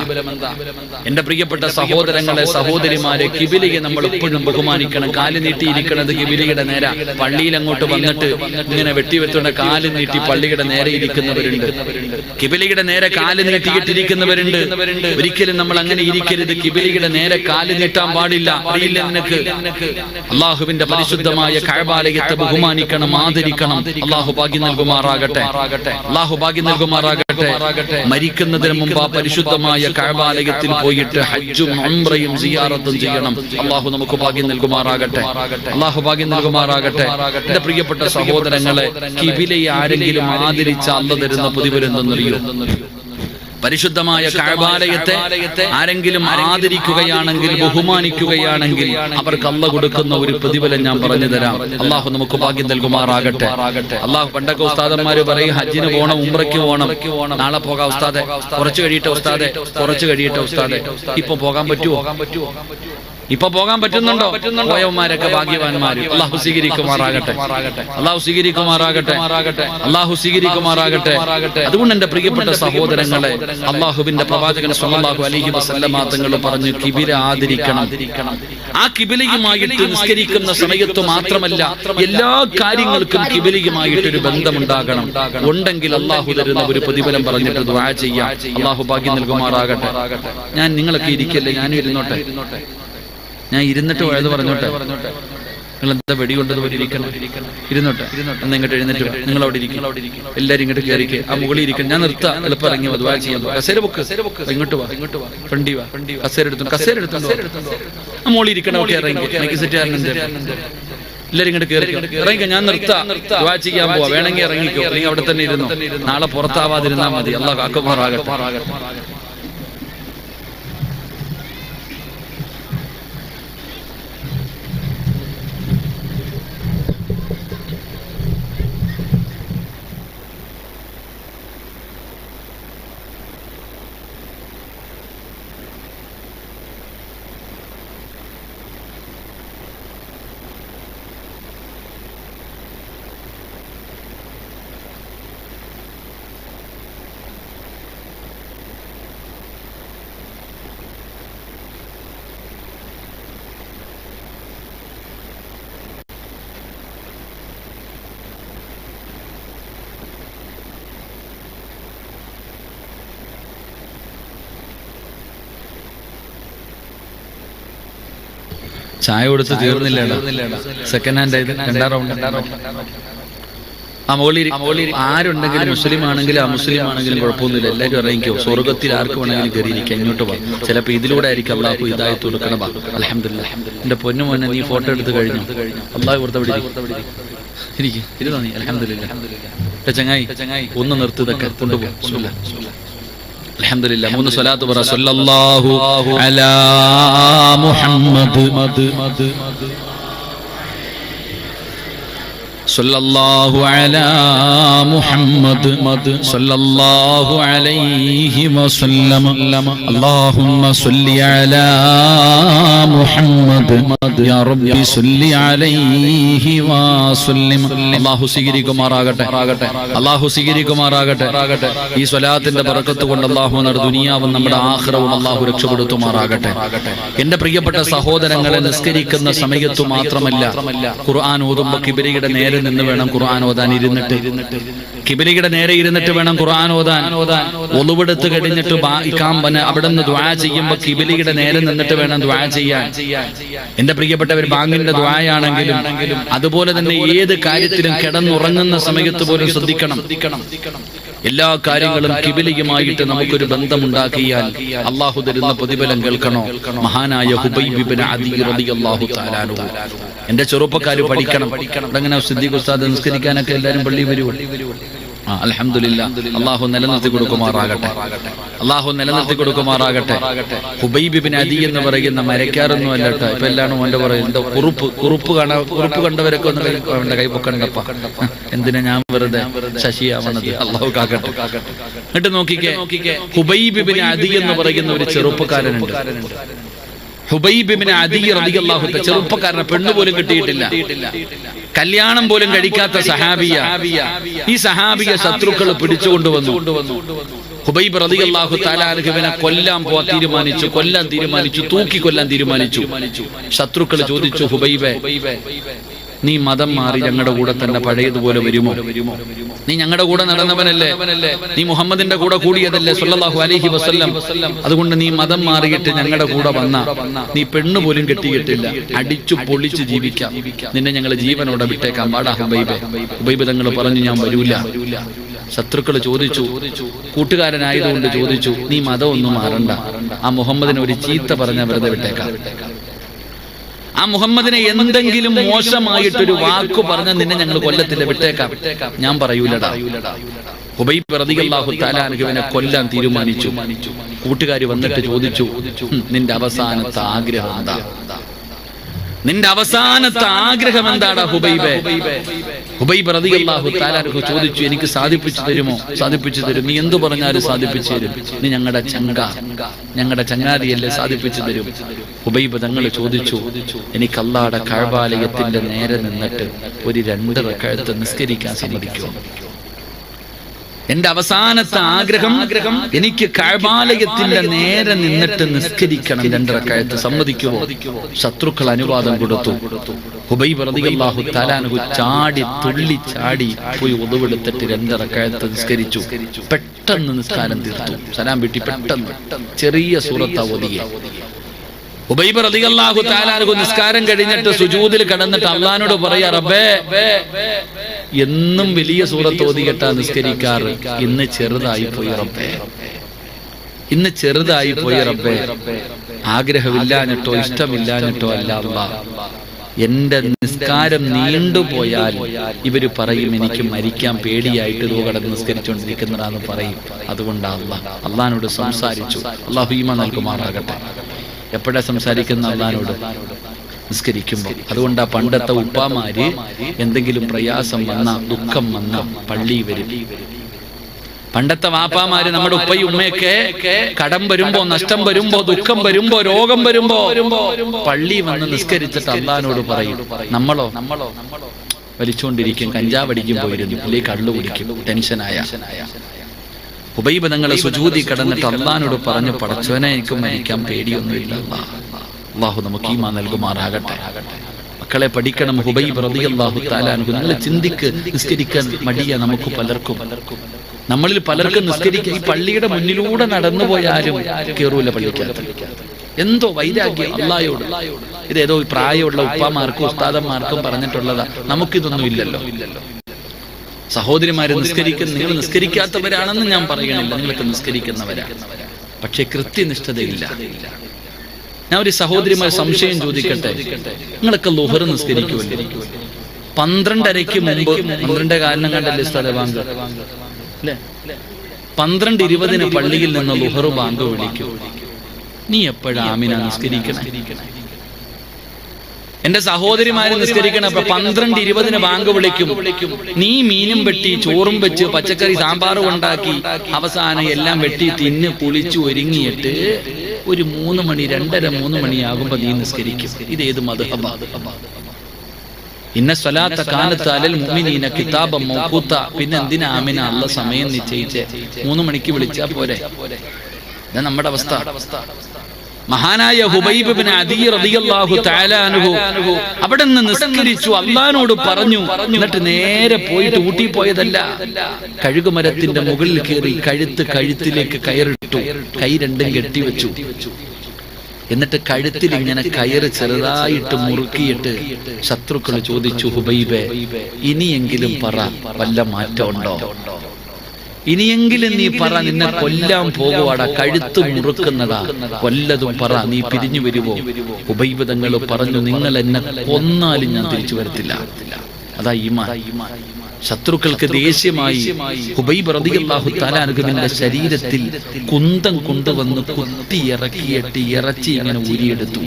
എന്റെ പ്രിയപ്പെട്ട സഹോദരങ്ങളെ, സഹോദരിമാരെ, കിബിലയെ നമ്മൾ എപ്പോഴും ബഹുമാനിക്കണം. കാല് നീട്ടിയിരിക്കുന്നത് കിബിലയുടെ നേരെ. പള്ളിയിൽ അങ്ങോട്ട് വന്നിട്ട് ഇങ്ങനെ വെട്ടിവെത്തുന്ന കാല് നീട്ടി പള്ളിയുടെ നേരെ ഇരിക്കുന്നവരുണ്ട്. കിബിലയുടെ നേരെ കാല് നീട്ടിയിട്ടിരിക്കുന്നവരുണ്ട്. ഒരിക്കലും നമ്മൾ അങ്ങനെ ഇരിക്കരുത്. കിബിലയുടെ നേരെ കാല് നീട്ടാൻ പാടില്ല. അറിയില്ല നിനക്ക്? അള്ളാഹുവിന്റെ പരിശുദ്ധമായ കഅബാലയത്തെ ബഹുമാനിക്കണം, ആദരിക്കണം. അള്ളാഹു ഭാഗ്യം നൽകുമാറാകട്ടെ. അള്ളാഹു ഭാഗ്യം നൽകുമാറാകട്ടെ. മരിക്കുന്നതിന് മുമ്പ് ആ പരിശുദ്ധമായ കഅബാലയത്തിൽ പോയിട്ട് ഹജ്ജും ഉംറയും സിയാറത്തും ചെയ്യണം. അള്ളാഹു നമുക്ക് ഭാഗ്യം നൽകുമാറാകട്ടെ. അള്ളാഹു ഭാഗ്യം നൽകുമാറാകട്ടെ. എന്റെ പ്രിയപ്പെട്ട സഹോദരങ്ങളെ, കിബിലയെ ആരെങ്കിലും ആദരിച്ച അല്ലാഹു തരുന്ന പ്രതിഫലം എന്തെന്നറിയോ? പരിശുദ്ധമായ കഅബാലയത്തെ ആരെങ്കിലും ആദരിക്കുകയാണെങ്കിൽ, ബഹുമാനിക്കുകയാണെങ്കിൽ അവർക്ക് അല്ലാഹു കൊടുക്കുന്ന ഒരു പ്രതിഫലം ഞാൻ പറഞ്ഞു തരാം. അള്ളാഹു നമുക്ക് ഭാഗ്യം നൽകുമാറാകട്ടെ. അള്ളാഹു, പണ്ടൊക്കെ ഉസ്താദന്മാര് പറയും ഹജ്ജിന് പോണം, ഉംറയ്ക്ക് പോണം, നാളെ പോകാം ഉസ്താദെ, കുറച്ച് കഴിയട്ടെ ഉസ്താദെ, കുറച്ച് കഴിയട്ടെ ഉസ്താദെ. ഇപ്പൊ പോകാൻ പറ്റുമോ? ഇപ്പൊ പോകാൻ പറ്റുന്നുണ്ടോ? പോയവന്മാരൊക്കെ ഭാഗ്യവാന്മാര്. അള്ളാഹു സ്വീകരിക്കുമാറാകട്ടെ. അള്ളാഹു സ്വീകരിക്കുമാറാകട്ടെ. അള്ളാഹു സ്വീകരിക്കുമാറാകട്ടെ. അതുകൊണ്ട് എന്റെ പ്രിയപ്പെട്ട സഹോദരങ്ങളെ, അള്ളാഹുവിന്റെ പ്രവാചകൻ സ്വല്ലല്ലാഹു അലൈഹി വസല്ലമ തങ്ങൾ പറഞ്ഞു, കിബില ആദരിക്കണം. ആ കിബിലയുമായിട്ട് നിസ്കരിക്കുന്ന സമയത്ത് മാത്രമല്ല, എല്ലാ കാര്യങ്ങൾക്കും കിബിലയുമായിട്ടൊരു ബന്ധമുണ്ടാകണം. ഉണ്ടെങ്കിൽ അള്ളാഹു തരുന്ന ഒരു പ്രതിഫലം പറഞ്ഞിട്ട് ദുആ ചെയ്യാം. അള്ളാഹു ഭാഗ്യം നൽകുമാറാകട്ടെ. ഞാൻ നിങ്ങളൊക്കെ ഇരിക്കല്ലേ, ഞാനും ഇരുന്നോട്ടെ. ഞാൻ ഇരുന്നിട്ട് വഴുത് പറഞ്ഞോട്ടെ. നിങ്ങൾ എന്താ വെടികൊണ്ടത് പോലെ ഇരിക്കണം? ഇരുന്നോട്ടെ. എന്ന് ഇങ്ങോട്ട് എഴുന്നേറ്റ് നിങ്ങൾ അവിടെ ഇരിക്കും. എല്ലാവരും ഇങ്ങോട്ട് കയറിക്ക്. ആ മുകളിൽ ഇരിക്കണം. ഞാൻ നിർത്താം. എളുപ്പം ഇറങ്ങി ദുആ ചെയ്യാൻ. കസേര ബുക്ക്. ഇങ്ങോട്ട് വാ, ഫ്രണ്ടി വാ. കസേര എടുത്തുണ്ടോ? ആ മുകളിൽ ഇരിക്കണമൊക്കെ ഇറങ്ങി. എനിക്ക് സെറ്റ് ചെയ്യാറുണ്ട്. എല്ലാവരും ഇങ്ങോട്ട് കയറി ഇറങ്ങിക്കോ. ഞാൻ നിർത്താം. ദുആ ചെയ്യാൻ പോവാ. വേണമെങ്കിൽ ഇറങ്ങിക്കോ, അല്ലെങ്കിൽ അവിടെ തന്നെ ഇരുന്നു. നാളെ പുറത്താവാതിരുന്നാൽ മതി. അല്ലാഹു കാക്കുമാറാകട്ടെ. ചായ കൊടുത്ത് തീർന്നില്ല. സെക്കൻഡ് ഹാൻഡ് ആയത്. രണ്ടാം റൗണ്ട്. ആ മോളി ആരുണ്ടെങ്കിലും, മുസ്ലിം ആണെങ്കിലും അമുസ്ലിം ആണെങ്കിലും കുഴപ്പമൊന്നുമില്ല. എല്ലാവരും ഇറങ്ങിക്കോ. സ്വർഗത്തിൽ ആർക്ക് വേണമെങ്കിലും കയറിയിരിക്കാം. ഇങ്ങോട്ട് പോകാം. ചിലപ്പോൾ ഇതിലൂടെ ആയിരിക്കും അള്ളാഹു ഹിദായത്ത് കൊടുക്കണം. അൽഹംദുലില്ലാഹ്. എന്റെ പൊന്നു മോനെ, നീ ഫോട്ടോ എടുത്ത് കഴിഞ്ഞു. അള്ളാഹു കൊടുത്ത ഇരിക്കും. ഇരുന്നോ നീ? അൽഹംദുലില്ലാഹ്. ചങ്ങായി ഒന്ന് നിർത്തിയതൊക്കെ കൊണ്ടുപോകും. അൽഹംദുലില്ലാഹ്. 3 സ്വലാത്ത് പറ. സല്ലല്ലാഹു അലാ മുഹമ്മദ് സല്ലല്ലാഹു അലാ മുഹമ്മദ് സല്ലല്ലാഹു അലൈഹി വസല്ലം. അല്ലാഹുമ്മ സല്ലി അലാ മുഹമ്മദ് യാ റബ്ബി സല്ലി അലൈഹി വസല്ലം. അല്ലാഹു സ്വീകരിക്കുമാറാകട്ടെ, അല്ലാഹു സ്വീകരിക്കുമാറാകട്ടെ. ഈ സ്വലാത്തിന്റെ ബറക്കത്ത് കൊണ്ട് അല്ലാഹു നമ്മുടെ ദുനിയാവും നമ്മുടെ ആഖിറവും അല്ലാഹു രക്ഷപ്പെടുത്തുമാറാകട്ടെ. എന്റെ പ്രിയപ്പെട്ട സഹോദരങ്ങളെ, നിസ്കരിക്കുന്ന സമയത്തു മാത്രമല്ല, ഖുർആൻ ഓതുമ്പോൾ കിബിലയുടെ നേരെ നിന്ന് വേണം ഖുർആൻ ഓതാൻ. കിബിലയുടെ നേരെ ഇരുന്നിട്ട് വേണം ഖുർആൻ ഓതാൻ. ഒളുവെടുത്ത് കഴിഞ്ഞിട്ട് അവിടെ നിന്ന് ദുആ ചെയ്യുമ്പോൾ കിബിലയുടെ നേരെ നിന്നിട്ട് വേണം ദുആ ചെയ്യാൻ. എന്റെ പ്രിയപ്പെട്ടവർ, ബാങ്കിന്റെ ദുആയാണെങ്കിലും അതുപോലെ തന്നെ ഏത് കാര്യത്തിലും കിടന്നുറങ്ങുന്ന സമയത്ത് പോലും ശ്രദ്ധിക്കണം. എല്ലാ കാര്യങ്ങളും കിബിലയുമായിട്ട് നമുക്കൊരു ബന്ധമുണ്ടാക്കിയാൽ അള്ളാഹു തരുന്ന പ്രതിഫലം കേൾക്കണോ? മഹാനായ ഹുബൈബ് ഇബ്നു അദി റളിയല്ലാഹു തആല അൻഹു. എന്റെ ചെറുപ്പക്കാർ പഠിക്കണം. അങ്ങനെ സിദ്ദീഖ് ഉസ്താദ് നിസ്കരിക്കാനൊക്കെ എല്ലാവരും പള്ളി വരുമോ? അൽഹംദുലില്ലാഹ്. അള്ളാഹു നിലനിർത്തി കൊടുക്കുമാറാകട്ടെ, അള്ളാഹു നിലനിർത്തി കൊടുക്കുമാറാകട്ടെ. ഹുബൈബ് ഇബ്നു അദി എന്ന് പറയുന്ന മരക്കാരൊന്നും അല്ലട്ടോ. ഇപ്പൊ എല്ലാവരും ഓന്റെ പറയുന്നത് കുറുപ്പ് കണ്ടവരൊക്കെ ഒന്ന് അവന്റെ കൈ പൊക്കണ്ടപ്പ. എന്തിനാ ഞാൻ വെറുതെ ശശിയാവണത്? അള്ളാഹു കാക്കട്ടെ. എന്നിട്ട് നോക്കിക്കേ, ഹുബൈബ് ഇബ്നു അദി എന്ന് പറയുന്ന ഒരു ചെറുപ്പക്കാരനുണ്ട്. ഹുബൈബ് ഇബ്നു അദി റളിയല്ലാഹു തആല, ചെറുപ്പക്കാരനെ പെണ്ണ് പോലും കിട്ടിയിട്ടില്ല, കല്യാണം പോലും കഴിക്കാത്ത സഹാബിയ. ഈ സഹാബിയെ ശത്രുക്കൾ പിടിച്ചുകൊണ്ടുവന്നു. ഹുബൈബ് റളിയല്ലാഹു തആല അൻഹുവിനെ കൊല്ലാൻ തീരുമാനിച്ചു, തൂക്കിക്കൊല്ലാൻ തീരുമാനിച്ചു. ശത്രുക്കൾ ചോദിച്ചു, ഹുബൈബേ, നീ മതം മാറി ഞങ്ങളുടെ കൂടെ തന്നെ പഴയതുപോലെ വരുമോ? നീ ഞങ്ങളുടെ കൂടെ നടന്നവനല്ലേ, നീ മുഹമ്മദിന്റെ കൂടെ കൂടിയതല്ലേ സല്ലല്ലാഹു അലൈഹി വസല്ലം. അതുകൊണ്ട് നീ മതം മാറിയിട്ട് ഞങ്ങളുടെ കൂടെ വന്ന നീ പെണ്ണു പോലും കെട്ടിയിട്ടില്ല, അടിച്ചു പൊളിച്ച് ജീവിക്കാം, നിന്നെ ഞങ്ങൾ ജീവനോടെ വിട്ടേക്കാം, പാടാ ഹുബൈബേ. ഹുബൈബ് തങ്ങൾ പറഞ്ഞു, ഞാൻ വരൂല. ശത്രുക്കൾ ചോദിച്ചു, കൂട്ടുകാരനായതുകൊണ്ട് ചോദിച്ചു, നീ മതം ഒന്നും മാറണ്ട, ആ മുഹമ്മദിനെ ഒരു ചീത്ത പറഞ്ഞ വെറുതെ വിട്ടേക്കാം, ആ മുഹമ്മദിനെ എന്തെങ്കിലും മോശമായിട്ടൊരു വാക്കു പറഞ്ഞ നിന്നെ ഞങ്ങൾ കൊല്ലത്തില്ല, വിട്ടേക്കാം. ഞാൻ പറയൂലടാ. ഹുബൈബ് റളിയല്ലാഹു തആല അൻഹുവിനെ കൊല്ലാൻ തീരുമാനിച്ചു. കൂട്ടുകാർ വന്നിട്ട് ചോദിച്ചു, നിന്റെ അവസാനത്തെ ആഗ്രഹം എന്താ? നിന്റെ അവസാനത്തെ ആഗ്രഹം എന്താടാ ഹുബൈബേ? ഹുബൈബ് റളിയല്ലാഹു തആല അൻഹു ചോദിച്ചു, എനിക്ക് സാധിപ്പിച്ചു തരുമോ? സാധിപ്പിച്ചു തരും. നീ എന്തു പറഞ്ഞാലും സാധിപ്പിച്ചു തരും. നീ ഞങ്ങളുടെ ചങ്ങാതിയല്ലേ, സാധിപ്പിച്ചു തരും. ഹുബൈബ് തങ്ങൾ ചോദിച്ചു, എനിക്ക് അല്ലാഹുവിന്റെ കഅബാലയത്തിന്റെ നേരെ നിന്നിട്ട് ഒരു 2 റക്അത്ത് നിസ്കരിക്കാൻ സമ്മതിക്കുമോ? എന്റെ അവസാനത്തെ ആഗ്രഹം എനിക്ക് കഅബാലയത്തിന്റെ നേരെ നിന്നിട്ട് നിസ്കരിക്കണം, 2 റക്അത്ത് സമ്മതിക്കുമോ? ശത്രുക്കൾ അനുവാദം കൊടുത്തു. ഹുബൈബ് റളിയല്ലാഹു തആല അൻഹു തുള്ളി ചാടി പോയി ഉദുവെടുത്തിട്ട് 2 റക്അത്ത് നിസ്കരിച്ചു. പെട്ടെന്ന് നിസ്കാരം തീർത്തു, സലാം വീട്ടി പെട്ടെന്ന്. ചെറിയ സൂറത്ത് ഓതിയെ. ഹുബൈബ് റളിയല്ലാഹു തആല അൻഹു നിസ്കാരം കഴിഞ്ഞിട്ട് സുജൂദിൽ കിടന്നിട്ട് അല്ലാഹുവിനോട് പറയാ, റബ്ബേ, എന്നും വലിയ സൂറത്ത് ഓതിയിട്ടാ നിസ്കരിക്കാറ്, ഇന്ന് ചെറുതായി പോയി റബ്ബേ, ഇന്ന് ചെറുതായി പോയി റബ്ബേ. ആഗ്രഹമില്ലാഞ്ഞിട്ടോ ഇഷ്ടമില്ലാഞ്ഞിട്ടോ അല്ല അല്ലാഹ്, എന്റെ നിസ്കാരം നീണ്ടുപോയാൽ ഇവര് പറയും എനിക്ക് മരിക്കാൻ പേടിയായിട്ട് കടന്ന് നിസ്കരിച്ചുകൊണ്ടിരിക്കുന്നതാന്ന് പറയും. അതുകൊണ്ടാണ് അള്ളാഹിനോട് സംസാരിച്ചു. അള്ളാഹു ഈമാൻ നൽകുമാറാകട്ടെ. എപ്പോഴാ സംസാരിക്കുന്ന? അള്ളാഹിനോട് നിസ്കരിക്കുമ്പോൾ. അതുകൊണ്ടാ പണ്ടത്തെ ഉപ്പാമാര് എന്തെങ്കിലും പ്രയാസം വന്ന, ദുഃഖം വന്ന പള്ളി വരും. പണ്ടത്തെ വാപ്പാമാര്, നമ്മുടെ ഉപ്പയും ഉമ്മയൊക്കെ കടം വരുമ്പോ, നഷ്ടം വരുമ്പോ, ദുഃഖം വരുമ്പോ, രോഗം വരുമ്പോ പള്ളി വന്ന് നിസ്കരിച്ചിട്ട് അള്ളാഹിനോട് പറയും. നമ്മളോ വലിച്ചുകൊണ്ടിരിക്കും, കഞ്ചാവടിക്കും പോയിരുന്നു, അല്ലെ കള്ളു കുടിക്കും, ടെൻഷനായ. ഹുബൈബ് തങ്ങളെ സുജൂദി കിടന്നിട്ട് അള്ളാഹിനോട് പറഞ്ഞു, പടച്ചോനെ എനിക്ക് മരിക്കാൻ പേടിയൊന്നുമില്ല. അള്ളാഹു നമുക്ക് ഈമാൻ നൽകുമാറാകട്ടെ. മക്കളെ പഠിക്കണം. ഹുബൈബ് റളിയല്ലാഹു തആല അൻഹു. നിങ്ങൾ ചിന്തിക്ക്, നിസ്കരിക്കാൻ മടിയ നമുക്ക് പലർക്കും. നമ്മളിൽ പലർക്കും നിസ്കരിക്കാൻ ഈ പള്ളിയുടെ മുന്നിലൂടെ നടന്നു പോയാലും കേറൂല പള്ളിക്കകത്ത്. എന്തോ വൈരാഗ്യം അള്ളാഹയോട്. ഇതേതോ പ്രായമുള്ള ഉപ്പാമാർക്കും ഉസ്താദന്മാർക്കും പറഞ്ഞിട്ടുള്ളതാ, നമുക്കിതൊന്നും ഇല്ലല്ലോ. സഹോദരിമാര് നിങ്ങൾ നിസ്കരിക്കാത്തവരാണെന്ന് ഞാൻ പറയണില്ല, നിങ്ങളൊക്കെ നിസ്കരിക്കുന്നവരാണ്. പക്ഷെ കൃത്യനിഷ്ഠതയില്ല. ഞാൻ ഒരു സഹോദരിമാർ സംശയം ചോദിക്കട്ടെ, നിങ്ങളൊക്കെ ളുഹർ നിസ്കരിക്കുമല്ലോ? 12:30 മുമ്പ്, 12 കാലം കണ്ടല്ലേ ഉസ്താദേ ബാങ്ക് അല്ലേ? 12:20 പള്ളിയിൽ നിന്ന് ളുഹർ ബാങ്ക് വിളിക്കും. നീ എപ്പോഴാ ആമിന നിസ്കരിക്കണം? എന്റെ സഹോദരിമാര് നിസ്കരിക്കണം. അപ്പൊ 12:20 ബാങ്ക് വിളിക്കും. നീ മീനും വെട്ടി ചോറും വെച്ച് പച്ചക്കറി സാമ്പാറും ഉണ്ടാക്കി അവസാനം എല്ലാം വെട്ടി തിന്ന് കുളിച്ചു ഒരുങ്ങിയിട്ട് ഒരു 3 മണി 2:30-3 മണിയാകുമ്പോ നീ നിസ്കരിക്കും. ഇതേത് മദ്ഹബാ? ഇന്ന സ്വലാത്ത കാനത്ത് അലൽ മുഅ്മിനീന കിതാബൻ മൗഖൂത. പിന്നെ എന്തിനാ ആമിന അല്ലാഹ് സമയം നിശ്ചയിച്ചേ? 3 മണിക്ക് വിളിച്ചാ പോരെ? ഇതാ നമ്മുടെ അവസ്ഥ. മഹാനായ ഹുബൈബ് ഇബ്നു അദി റളിയല്ലാഹു തആല അൻഹു അവിടെ നിന്ന് നിസ്കരിച്ചു, അല്ലാഹുവോട് പറഞ്ഞു. എന്നിട്ട് നേരെ പോയിട്ട് ഊട്ടി പോയതല്ല, കഴുകുമരത്തിന്റെ മുകളിൽ കയറി കഴുത്തിലേക്ക് കയറിട്ടു, കൈ രണ്ടും കെട്ടിവെച്ചു. എന്നിട്ട് കഴുത്തിൽ ഇങ്ങനെ കയറ് ചെറുതായിട്ട് മുറുക്കിയിട്ട് ശത്രുക്കൾ ചോദിച്ചു, ഹുബൈബേ ഇനിയെങ്കിലും പറ, വല്ല മാറ്റമുണ്ടോ? ഇനിയെങ്കിലും നീ പറ, നിന്നെ കൊല്ലാൻ പോകുവാടാ, കഴുത്ത് മുറുക്കുന്നതാ, കൊല്ലതും പറ, നീ പിരിഞ്ഞു വരുവോ? ഹുബൈബ് തങ്ങൾ പറഞ്ഞു, നിങ്ങൾ എന്നെ കൊന്നാലും ഞാൻ തിരിച്ചു വരത്തില്ല. അതാ ഈമാൻ. ശത്രുക്കൾക്ക് ദേഷ്യമായി ഹുബൈബ് റളിയല്ലാഹു തആല അൻഹുവിന്റെ ശരീരത്തിൽ കുന്തം കൊണ്ടുവന്ന് കുത്തി ഇറക്കിയിട്ട് ഇറച്ചി ഇങ്ങനെ ഊരിയെടുത്തു.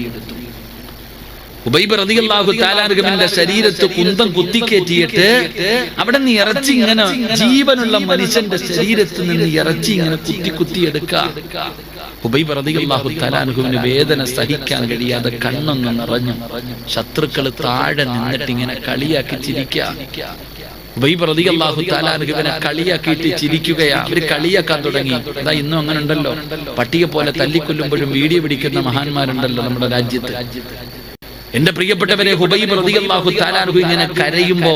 ഹുബൈബ് റളിയല്ലാഹു തആല അൻഹുവിന്റെ ശരീരത്ത് കുന്തം കുത്തിക്കേറ്റിയിട്ട് അവിടെ നിന്ന് ഇറച്ചി ഇങ്ങനെ, ജീവനുള്ള മനുഷ്യന്റെ ശരീരത്തിൽ നിന്ന് ഇറച്ചി ഇങ്ങനെ കുത്തി എടുക്കുക. ഹുബൈബ് റളിയല്ലാഹു തആല അൻഹുവിന് വേദന സഹിക്കാൻ കഴിയാതെ കണ്ണൊന്ന് നിറഞ്ഞു. ശത്രുക്കൾ താഴെ നിന്നിട്ട് ഇങ്ങനെ കളിയാക്കി ചിരിക്കുക. ഹുബൈബ് റളിയല്ലാഹു തആല അൻഹുവിനെ കളിയാക്കിയിട്ട് ചിരിക്കുകയാ. അവര് കളിയാക്കാൻ തുടങ്ങി. അതാ ഇന്നും അങ്ങനെ ഉണ്ടല്ലോ, പട്ടിയെ പോലെ തല്ലിക്കൊല്ലുമ്പോഴും വീഡിയോ പിടിക്കുന്ന മഹാന്മാരുണ്ടല്ലോ നമ്മുടെ രാജ്യത്ത്. എന്റെ പ്രിയപ്പെട്ടവരെ, ഹുബൈബ് റളിയല്ലാഹു തആല അൻഹു ഇങ്ങനെ കരയുമ്പോ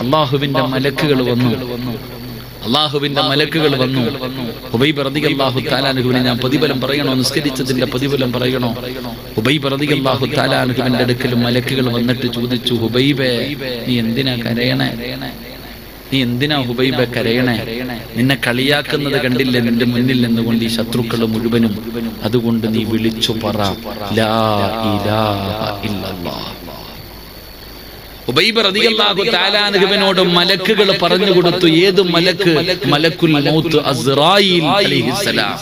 അല്ലാഹുവിന്റെ മലക്കുകൾ വന്നു. ഹുബൈബ് റളിയല്ലാഹു തആല അൻഹുവിനെ ഞാൻ പ്രതിഫലം പറയണോ? നിസ്കരിച്ചതിന്റെ പ്രതിഫലം പറയണോ? ഹുബൈബ് റളിയല്ലാഹു തആല അൻഹുവിന്റെ അടുക്കൽ മലക്കുകൾ വന്നിട്ട് ചോദിച്ചു, ഹുബൈബേ നീ എന്തിനാ കരയണേ? നീ എന്തിനാ ഹുബൈബെ കരയണേ? നിന്നെ കളിയാക്കുന്നത് കണ്ടില്ലേ നിന്റെ മുന്നിൽ നിന്നുകൊണ്ട് ഈ ശത്രുക്കൾ മുഴുവനും? അതുകൊണ്ട് നീ വിളിച്ചു പറ, ലാ ഇലാഹ ഇല്ലല്ലാഹ്. ഹുബൈബ് റളിയല്ലാഹു തആല അൻഹുവിനോട് മലക്കുകൾ പറഞ്ഞു കൊടുത്തു. ഏത് മലക്ക്? മലക്കുൽ മൗത്ത് അസ്റായീൽ അലൈഹിസ്സലാം.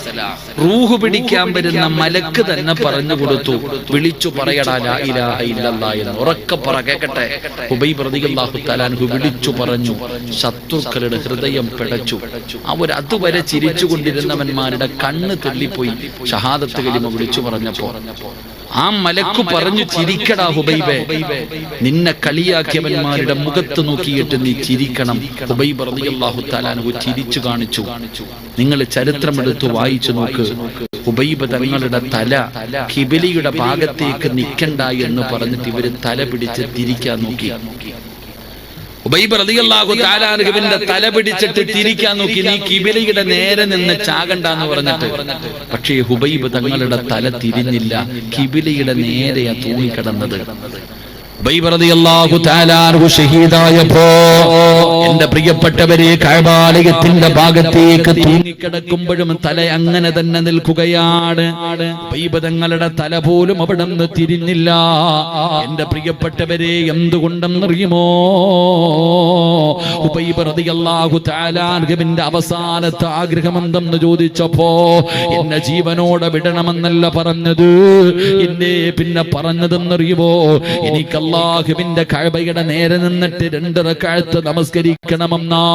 റൂഹ് പിടിക്കാൻ വരുന്ന മലക്ക് തന്നെ പറഞ്ഞു കൊടുത്തു, വിളിച്ചു പറയടാ ലാ ഇലാഹ ഇല്ലല്ലാഹ് എന്ന്. ഉറക്കെ പറ, കേൾക്കട്ടെ. ഹുബൈബ് റളിയല്ലാഹു തആല അൻഹു വിളിച്ചു പറഞ്ഞു. ശത്രുക്കളുടെ ഹൃദയം പിടച്ചു. അവർ അതുവരെ ചിരിച്ചു കൊണ്ടിരുന്നവന്മാരുടെ കണ്ണ് തെള്ളിപ്പോയി ഷഹാദത്ത് കലിമ വിളിച്ചു പറഞ്ഞപ്പോ. ആ മലക്കു പറഞ്ഞു, ചിരിക്കടാ ഹുബൈബേ, നിന്നെ കളിയാക്കിയവന്മാരുടെ മുഖത്ത് നോക്കിയിട്ട് നീ ചിരിക്കണം. ഹുബൈബ് റളിയല്ലാഹു തആല അൻഹു ചിരിച്ചു കാണിച്ചു. നിങ്ങൾ ചരിത്രമെടുത്ത് വായിച്ചു നോക്ക്. ഹുബൈബ് തങ്ങളുടെ തല ഖിബിലയുടെ ഭാഗത്തേക്ക് നിൽക്കണ്ട എന്ന് പറഞ്ഞിട്ട് ഇവര് തല പിടിച്ച് തിരിക്കാൻ നോക്കി. ഹുബൈബ് റളിയല്ലാഹു തആല അൻഹുവിന്റെ തല പിടിച്ചിട്ട് തിരിക്കാൻ നോക്കി. നീ ഖിബിലയുടെ നേരെ നിന്ന് ചാകണ്ടെന്ന് പറഞ്ഞിട്ട്. പക്ഷേ ഹുബൈബ് തങ്ങളുടെ തല തിരിഞ്ഞില്ല, ഖിബിലയുടെ നേരെയാ തൂങ്ങിക്കിടന്നത്. ഹുബൈബ് റളിയല്ലാഹു തആല അൻഹു ഷഹീദായപ്പോ എന്റെ പ്രിയപ്പെട്ടവരെ, കഅബാലയത്തിന്റെ ഭാഗത്തേക്ക് തൂങ്ങിക്കിടക്കുമ്പോഴും തല അങ്ങനെ തന്നെ നിൽക്കുകയാണ്. ഹുബൈബ് തങ്ങളുടെ തല പോലും അവിടെ നിന്ന് തിരിഞ്ഞില്ല. എന്റെ പ്രിയപ്പെട്ടവരെ, എന്തുകൊണ്ടെന്നറിയുമോ? ഹുബൈബ് റളിയല്ലാഹു തആല അൻഹുവിന്റെ അവസാനത്തെ ആഗ്രഹം എന്തെന്ന് ചോദിച്ചപ്പോ എന്നെ ജീവനോടെ വിടണമെന്നല്ല പറഞ്ഞത്. എന്നെ പിന്നെ പറഞ്ഞതെന്നറിയുമോ? എനിക്ക് അല്ലാഹുവിന്റെ കഅബയുടെ നേരെ നിന്നിട്ട് 2 റക്അത്ത് നമസ്കരിക്കണമെന്നാ.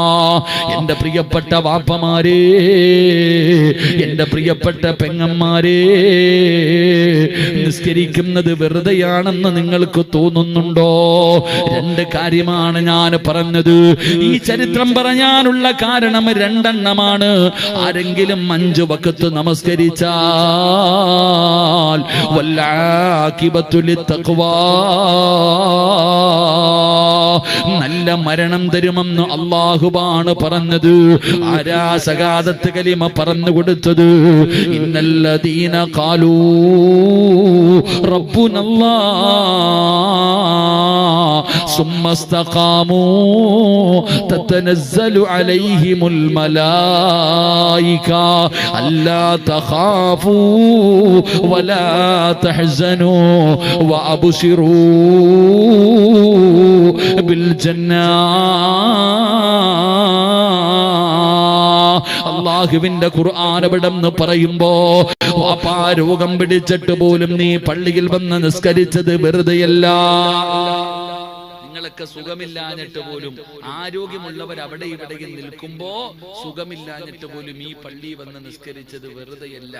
എന്റെ പ്രിയപ്പെട്ട വാപ്പമാരെ, എന്റെ പ്രിയപ്പെട്ട പെങ്ങന്മാരെ, നിസ്കരിക്കുന്നത് വെറുതെയാണെന്ന് നിങ്ങൾക്ക് തോന്നുന്നുണ്ടോ? 2 കാര്യമാണ് ഞാൻ പറഞ്ഞത്. ഈ ചരിത്രം പറയാനുള്ള കാരണം 2 എണ്ണമാണ്. ആരെങ്കിലും 5 വഖത്ത് നമസ്കരിച്ചാൽ വൽആഖിബത്തു ലിത്തഖ്വാ, നല്ല മരണം തരുമെന്ന് അല്ലാഹുവാണ് പറഞ്ഞത്. ആരാ സകാദത്ത് കലിമ പറഞ്ഞു കൊടുത്തത്? ഇന്നല്ലദീന ഖാലൂ റബ്ബുനല്ലാഹ് സുമ്മസ്തഖാമൂ തതനസ്സലു അലൈഹിമുൽ മലായിക അല്ലാ തഖാഫൂ വലാ തഹ്സനൂ വഅബ്ശിറൂ بالجنة. അള്ളാഹുവിന്റെ ഖുർആൻ എവിടെന്ന് പറയുമ്പോ വാപ്പാ രോഗം പിടിച്ചിട്ട് പോലും നീ പള്ളിയിൽ വന്ന് നിസ്കരിച്ചത് വെറുതെയല്ല. നിങ്ങളൊക്കെ സുഖമില്ലാഞ്ഞിട്ട് പോലും ആരോഗ്യമുള്ളവർ അവിടെ ഇവിടെയും നിൽക്കുമ്പോ സുഖമില്ലാഞ്ഞിട്ട് പോലും ഈ പള്ളി വന്ന് നിസ്കരിച്ചത് വെറുതെയല്ല.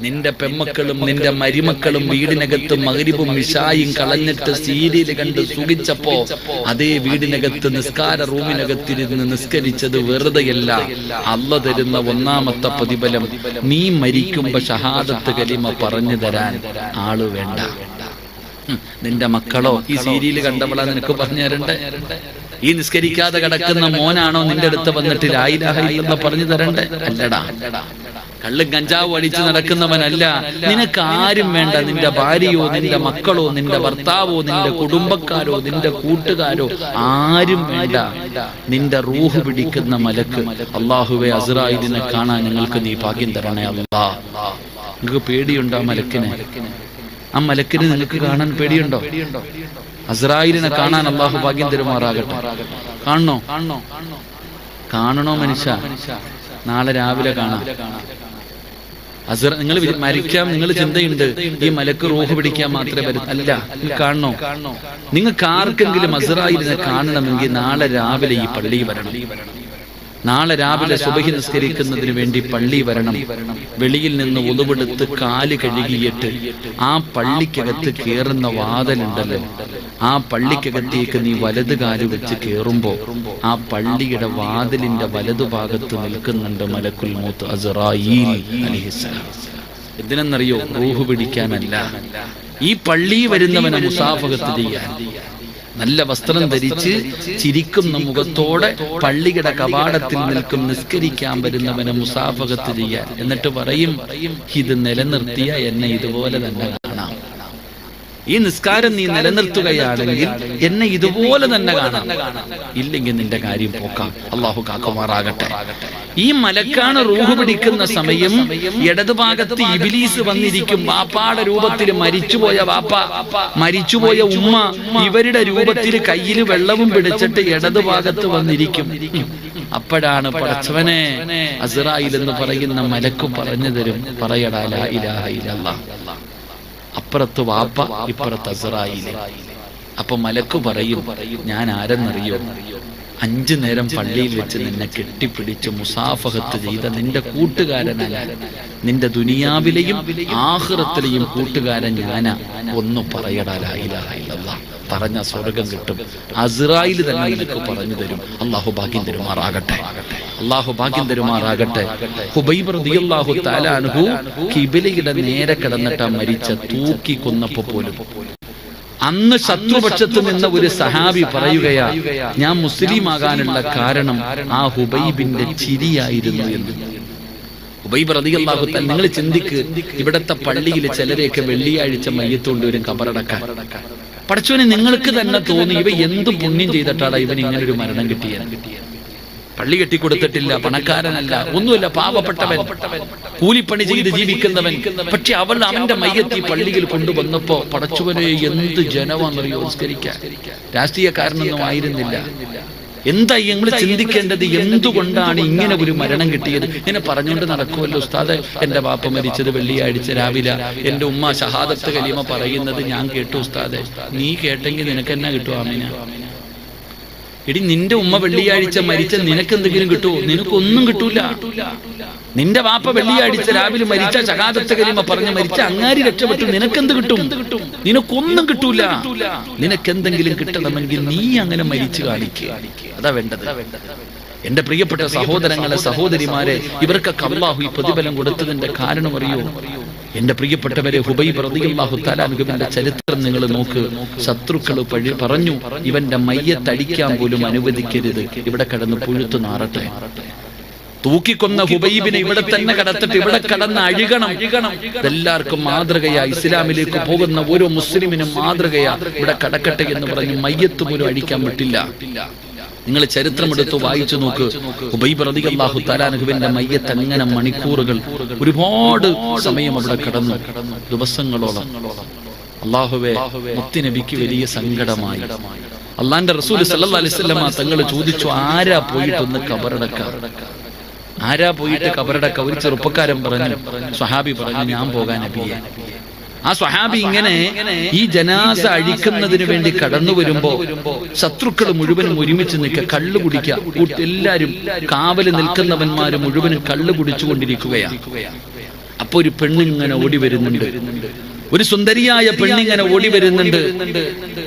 നിന്റെ പെമ്മക്കളും നിന്റെ മരുമക്കളും വീടിനകത്ത് മഗ്രിബും ഇശായും കളഞ്ഞിട്ട് സീരിയല് കണ്ട് സുഖിച്ചപ്പോ അതേ വീടിനകത്ത് നിസ്കാര റൂമിനകത്തിരുന്ന് നിസ്കരിച്ചത് വെറുതെയല്ല. അല്ലാഹു തരുന്ന ഒന്നാമത്തെ പ്രതിഫലം, നീ മരിക്കുമ്പോ ഷഹാദത്ത് കലിമ പറഞ്ഞു തരാൻ ആള് വേണ്ട. നിന്റെ മക്കളോ ഈ സീരിയല് കണ്ടവളാ നിനക്ക് പറഞ്ഞു തരണ്ടേ? ഈ നിസ്കരിക്കാതെ കിടക്കുന്ന മോനാണോ നിന്റെ അടുത്ത് വന്നിട്ട് ലാ ഇലാഹ ഇല്ലല്ലാഹ് പറഞ്ഞു തരണ്ടേ? അല്ലടാ. കള്ളും കഞ്ചാവും അടിച്ചു നടക്കുന്നവനല്ല. നിനക്ക് ആരും വേണ്ട. നിന്റെ ഭാര്യയോ നിന്റെ മക്കളോ നിന്റെ ഭർത്താവോ നിന്റെ കുടുംബക്കാരോ നിന്റെ കൂട്ടുകാരോ ആരും വേണ്ട. നിന്റെ റൂഹ് പിടിക്കുന്ന മലക്ക്, അല്ലാഹുവേ അസ്രായിലിനെ കാണാൻ ഞങ്ങൾക്ക് നീ ഭാഗ്യം തരണേ അല്ലാഹ്. നിങ്ങൾക്ക് പേടിയുണ്ടോ ആ മലക്കിനെ? ആ മലക്കിനെ നിങ്ങൾക്ക് കാണാൻ പേടിയുണ്ടോ? അസ്രായിലിനെ കാണാൻ അല്ലാഹു ഭാഗ്യം തരുമാറാകട്ടെ. കാണണോ മനുഷ്യ? നാളെ രാവിലെ കാണാം. നിങ്ങൾ മരിക്കാം, നിങ്ങൾ ചിന്തയുണ്ട് ഈ മലക്ക് റൂഹ് പിടിക്കാൻ മാത്രമേ വരൂ. അല്ല, കാണണോ? നിങ്ങൾക്ക് ആർക്കെങ്കിലും അസ്രായിലിനെ കാണണമെങ്കിൽ നാളെ രാവിലെ ഈ പള്ളിയിൽ വരണം. നാളെ രാവിലെ സുബഹി നിസ്കരിക്കുന്നതിന് വേണ്ടി പള്ളി വരണം. വെളിയിൽ നിന്ന് ഉളുവെടുത്ത് കാല് കഴുകിയിട്ട് ആ പള്ളിക്കകത്ത് കയറുന്ന വാതിലുണ്ടല്ലോ, ആ പള്ളിക്കകത്തേക്ക് നീ വലത് കാല് വെച്ച് കയറുമ്പോ ആ പള്ളിയുടെ വാതിലിന്റെ വലതുഭാഗത്ത് നിൽക്കുന്നുണ്ട് മലക്കുൽ മൗത്ത് അസ്റായീൽ അലൈഹിസ്സലാം. എന്തിനെന്നറിയോ? റൂഹ് പിടിക്കാനല്ല, ഈ പള്ളി വരുന്നവനെ മുസാഫഹത്ത് ചെയ്യാൻ. നല്ല വസ്ത്രം ധരിച്ച് ചിരിക്കുന്ന മുഖത്തോടെ പള്ളിയുടെ കവാടത്തിൽ നിൽക്കും നിസ്കരിക്കാൻ വരുന്നവനെ മുസാഫഹത്ത് ചെയ്യാൻ. എന്നിട്ട് പറയും, ഇത് നിലനിർത്തിയ എന്നെ ഇതുപോലെ തന്നെ കാണാം. ഈ നിസ്കാരം നീ നിലനിർത്തുകയാണെങ്കിൽ എന്നെ ഇതുപോലെ തന്നെ കാണാം. ഇല്ലെങ്കിൽ നിന്റെ കാര്യം പോക്കാം. അല്ലാഹു കാക്കുമാറാകട്ടെ. ഈ മലക്കാണ് റൂഹ് പിടിക്കുന്ന സമയം ഇടതുഭാഗത്ത് ഇബ്ലീസ് വന്നിരിക്കും. വാപ്പാടെ രൂപത്തിൽ മരിച്ചുപോയ വാപ്പ, മരിച്ചുപോയ ഉമ്മ, ഇവരുടെ രൂപത്തിൽ കയ്യിൽ വെള്ളവും പിടിച്ചിട്ട് ഇടതുഭാഗത്ത് വന്നിരിക്കും. അപ്പോഴാണ് പടച്ചവനെ അസ്റായീൽ എന്ന് പറയുന്ന മലക്ക് പറഞ്ഞു തരും, പറയടാ ലാ ഇലാഹ ഇല്ലല്ലാഹ്. അപ്പുറത്ത് വാപ്പ, ഇപ്പുറത്ത് അസ്റായീൽ. അപ്പൊ മലക്ക് പറയും, ഞാൻ ആരെന്നറിയോ? 5 നേരം പള്ളിയിൽ വെച്ച് നിന്നെ കെട്ടിപ്പിടിച്ച് മുസാഫഹത്ത് ചെയ്ത നിന്റെ കൂട്ടുകാരനല്ല, നിന്റെ ദുനിയാവിലെയും ആഖിറത്തിലെയും കൂട്ടുകാരൻ ഞാനാ. ഒന്ന് പറയടാ ലാ ഇലാഹ ഇല്ലല്ലാഹ്. പറഞ്ഞ സ്വർഗം കിട്ടും. അസ്റായീൽ തന്നെ നിനക്ക് പറഞ്ഞു തരും. അല്ലാഹു ഭാഗ്യം തരുമാറാകട്ടെ. അല്ലാഹു ഭാഗ്യം തരുമാറാകട്ടെ. ഹുബൈബ് റളിയല്ലാഹു തആല അൻഹു ഖിബലയുടെ നേരെ കിടന്നിട്ടാ മരിച്ച. തൂക്കി കൊന്നപ്പോ പോലും അന്ന് ശത്രുപക്ഷത്ത് നിന്ന ഒരു സഹാബി പറയുകയാ, ഞാൻ മുസ്ലിം ആകാനുള്ള കാരണം ആ ഹുബൈബിന്റെ ചിരിയായിരുന്നു എന്ന്. ഹുബൈബ് റളിയല്ലാഹു തആല, നിങ്ങൾ ചിന്തിക്ക്, ഇവിടത്തെ പള്ളിയിൽ ചിലരെയൊക്കെ വെള്ളിയാഴ്ച മയ്യത്തുകൊണ്ട് വരും കബറടക്കാൻ. പടച്ചോനെ, നിങ്ങൾക്ക് തന്നെ തോന്നി ഇവ എന്ത് പുണ്യം ചെയ്തിട്ടാണ് ഇവൻ ഇങ്ങനെ ഒരു മരണം കിട്ടിയത്? പള്ളി കെട്ടിക്കൊടുത്തിട്ടില്ല, പണക്കാരനല്ല, ഒന്നുമില്ല, പാവപ്പെട്ടവൻ, കൂലിപ്പണി ചെയ്ത് ജീവിക്കുന്നവൻ. പക്ഷെ അവന്റെ മയ്യത്ത് ഈ പള്ളിയിൽ കൊണ്ടുവന്നപ്പോ പടച്ചവനെ എന്ത് ജനമാണെന്നറിയോ സംസ്കരിക്കാൻ. രാഷ്ട്രീയക്കാരനൊന്നും ആയിരുന്നില്ല. എന്താ ഞങ്ങൾ ചിന്തിക്കേണ്ടത്? എന്തുകൊണ്ടാണ് ഇങ്ങനെ ഒരു മരണം കിട്ടിയത്? ഇങ്ങനെ പറഞ്ഞുകൊണ്ട് നടക്കുമല്ലോ ഉസ്താദ്, എന്റെ ബാപ്പ മരിച്ചത് വെള്ളിയാഴ്ച രാവിലെ, എന്റെ ഉമ്മ ഷഹാദത്ത് കലിമ പറയുന്നത് ഞാൻ കേട്ടു ഉസ്താദെ. നീ കേട്ടെങ്കിൽ നിനക്ക് എന്നാ കിട്ടും? ആമീന. എടി, നിന്റെ ഉമ്മ വെള്ളിയാഴ്ച മരിച്ച നിനക്ക് എന്തെങ്കിലും കിട്ടുമോ? നിനക്കൊന്നും കിട്ടൂല. നിന്റെ വാപ്പ വെള്ളിയാഴ്ച രാവിലെ മരിച്ച, ഷഹാദത്ത് കലിമ പറഞ്ഞ് മരിച്ച, അങ്ങാരി രക്ഷപ്പെട്ടു. നിനക്കെന്ത് കിട്ടും? നിനക്കൊന്നും കിട്ടൂല. നിനക്കെന്തെങ്കിലും കിട്ടണമെങ്കിൽ നീ അങ്ങനെ മരിച്ചു കാണിക്കുക. അതാ വേണ്ടത്. എന്റെ പ്രിയപ്പെട്ട സഹോദരങ്ങളെ, സഹോദരിമാരെ, ഇവർക്കൊക്കെ അല്ലാഹു ഈ പ്രതിഫലം കൊടുത്തതിന്റെ കാരണം അറിയോ? എന്റെ പ്രിയപ്പെട്ടവരെ, ഹുബൈബ് റളിയല്ലാഹു തആല അൻഹുവിന്റെ ചരിത്രം നിങ്ങൾ നോക്ക്. ശത്രുക്കൾ പറഞ്ഞു, ഇവന്റെ മയ്യത്തടിക്കാൻ പോലും അനുവദിക്കരുത്, ഇവിടെ കിടന്ന് പുഴുത്തു നാറട്ടെ. തൂക്കിക്കൊന്ന ഹുബൈബിനെ ഇവിടെ തന്നെ കടത്തിട്ട് ഇവിടെ കടന്ന് അഴുകണം. എല്ലാവർക്കും മാതൃകയാ. ഇസ്ലാമിലേക്ക് പോകുന്ന ഓരോ മുസ്ലിമിനും മാതൃകയാ. ഇവിടെ കടക്കട്ടെ എന്ന് പറഞ്ഞ് മയ്യത്ത് പോലും അഴിക്കാൻ പറ്റില്ല. നിങ്ങൾ ചരിത്രം എടുത്ത് വായിച്ചു നോക്ക്. ഹുബൈബ് റളിയല്ലാഹു തആല അൻഹുവിന്റെ മയ്യത്ത് അങ്ങനെ മണിക്കൂറുകൾ, ഒരുപാട് സമയം അവിടെ കടന്നു, ദിവസങ്ങളോളം. അല്ലാഹുവേ, മുത്തുനബിക്ക് വലിയ സങ്കടമായി. അല്ലാഹുവിന്റെ റസൂൽ സല്ലല്ലാഹു അലൈഹി വസല്ലം തങ്ങൾ ചോദിച്ചു, ആരാ പോയിട്ടൊന്ന് കബറടക്കാം? ആരാ പോയിട്ട് കബറടക്ക? ഒരു ചെറുപ്പക്കാരൻ പറഞ്ഞു, സ്വഹാബി പറഞ്ഞു, ഞാൻ പോകാൻ നബിയെ. ആ സ്വഹാബി ഇങ്ങനെ ഈ ജനാസ അഴിക്കുന്നതിന് വേണ്ടി കടന്നു വരുമ്പോ ശത്രുക്കൾ മുഴുവനും ഒരുമിച്ച് നിൽക്കുക, കള്ളു കുടിക്കുക. എല്ലാരും കാവല് നിൽക്കുന്നവന്മാര് മുഴുവനും കള്ളു കുടിച്ചുകൊണ്ടിരിക്കുകയാണ്. അപ്പൊ ഒരു പെണ്ണിങ്ങനെ ഓടി വരുന്നുണ്ട്, ഒരു സുന്ദരിയായ പെണ്ണിങ്ങനെ ഓടി വരുന്നുണ്ട്.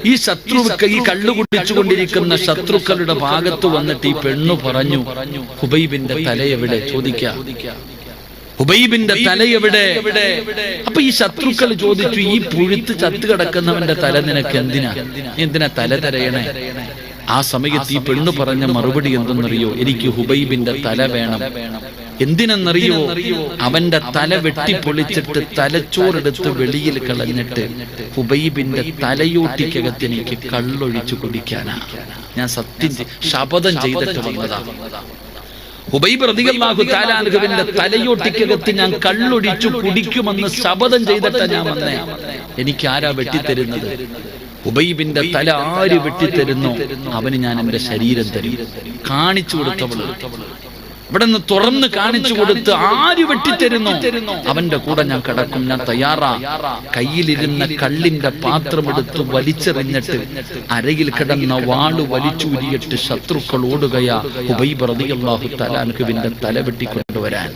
ഈ ഈ കള്ളു കുടിച്ചുകൊണ്ടിരിക്കുന്ന ശത്രുക്കളുടെ ഭാഗത്ത് വന്നിട്ട് ഈ പെണ്ണു പറഞ്ഞു, ഹുബൈബിന്റെ തല എവിടെ? ചോദിക്കാം, ഹുബൈബിന്റെ തല എവിടെ? അപ്പൊ ഈ ശത്രുക്കൾ ചോദിച്ചു, ഈ പുഴുത്ത് ചത്തു കിടക്കുന്നവന്റെ തല നിനക്ക് എന്തിനാ തല തരയണേ? ആ സമയത്ത് ഈ പെണ്ണു പറഞ്ഞ മറുപടി എന്തെന്നറിയോ? എനിക്ക് ഹുബൈബിന്റെ തല വേണം. എന്തിനെന്നറിയോ? അവന്റെ തല വെട്ടിപ്പൊളിച്ചിട്ട് തലച്ചോറെടുത്ത് വെളിയിൽ കളഞ്ഞിട്ട് ഹുബൈബിന്റെ തലയോട്ടിക്കകത്ത് എനിക്ക് കള്ളൊഴിച്ചു കുടിക്കാനാ. ഞാൻ ശപഥം ചെയ്തിട്ട് വന്നതാ. ഹുബൈബ് റളിയല്ലാഹു തആല അൻഹുവിന്റെ തലയോട്ടിക്കകത്ത് ഞാൻ കള്ളൊഴിച്ചു കുടിക്കുമെന്ന് ശപഥം ചെയ്തിട്ടാ ഞാൻ വന്നേ. എനിക്ക് ആരാ വെട്ടിത്തരുന്നത്? ഹുബൈബിന്റെ തല ആര് വെട്ടിത്തരുന്നോ അവന് ഞാൻ എന്റെ ശരീരം തരും. കാണിച്ചു കൊടുത്തവള് ഇവിടെ നിന്ന് തുറന്ന് കാണിച്ചു കൊടുത്ത്, ആര് വെട്ടിത്തരുന്നോ അവന്റെ കൂടെ ഞാൻ കിടക്കും, ഞാൻ തയ്യാറാ. കയ്യിലിരുന്ന കള്ളിന്റെ പാത്രമെടുത്ത് വലിച്ചെറിഞ്ഞിട്ട് അരയിൽ കിടന്ന വാള് വലിച്ചൂരിയിട്ട് ശത്രുക്കൾ ഓടുകയാ ഹുബൈബ് റളിയല്ലാഹു തആല അൻഹുവിന്റെ തല വെട്ടിക്കൊണ്ടുവരാൻ.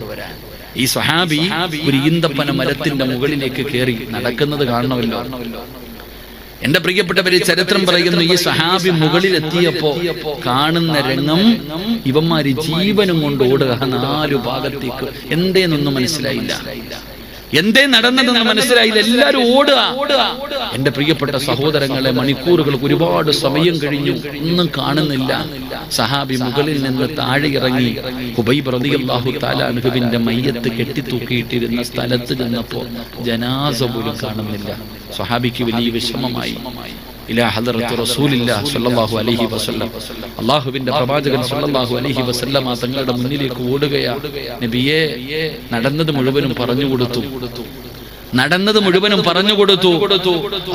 ഈ സ്വഹാബി ഒരു ഈന്തപ്പന മരത്തിന്റെ മുകളിലേക്ക് കയറി നടക്കുന്നത് കാണണമല്ലോ. എന്റെ പ്രിയപ്പെട്ടവരെ, ചരിത്രം പറയുന്നു, ഈ സഹാബി മുകളിലെത്തിയപ്പോ കാണുന്ന രംഗം, ഇവന്മാര് ജീവനും കൊണ്ട് ഓടുക 4 ഭാഗത്തേക്ക്. എന്തേന്നൊന്നും മനസ്സിലായില്ല, എന്തേ നടന്നതെന്ന് മനസ്സിലായില്ല. എല്ലാരും ഓടുക. എന്റെ പ്രിയപ്പെട്ട സഹോദരങ്ങളെ, മണിക്കൂറുകൾക്ക് ഒരുപാട് സമയം കഴിഞ്ഞു, ഒന്നും കാണുന്നില്ല. സഹാബി മുകളിൽ നിന്ന് താഴെ ഇറങ്ങി ഹുബൈബ് റളിയല്ലാഹു തആല അൻഹുവിന്റെ മയ്യത്ത് കെട്ടിത്തൂക്കിയിട്ടിരുന്ന സ്ഥലത്ത് ചെന്നപ്പോ ജനാസ പോലും കാണുന്നില്ല. സ്വഹാബിക്ക് വലിയ വിഷമമായി. ഇലാ ഹദറത്ത് റസൂലില്ലാഹി സ്വല്ലല്ലാഹു അലൈഹി വസല്ലം, അല്ലാഹുവിന്റെ പ്രവാചകൻ സ്വല്ലല്ലാഹു അലൈഹി വസല്ലം തങ്ങളുടെ മുന്നിലേക്ക് ഓടുകയാ. നബിയേ, നടന്നത് മുഴുവനും പറഞ്ഞു കൊടുത്തു.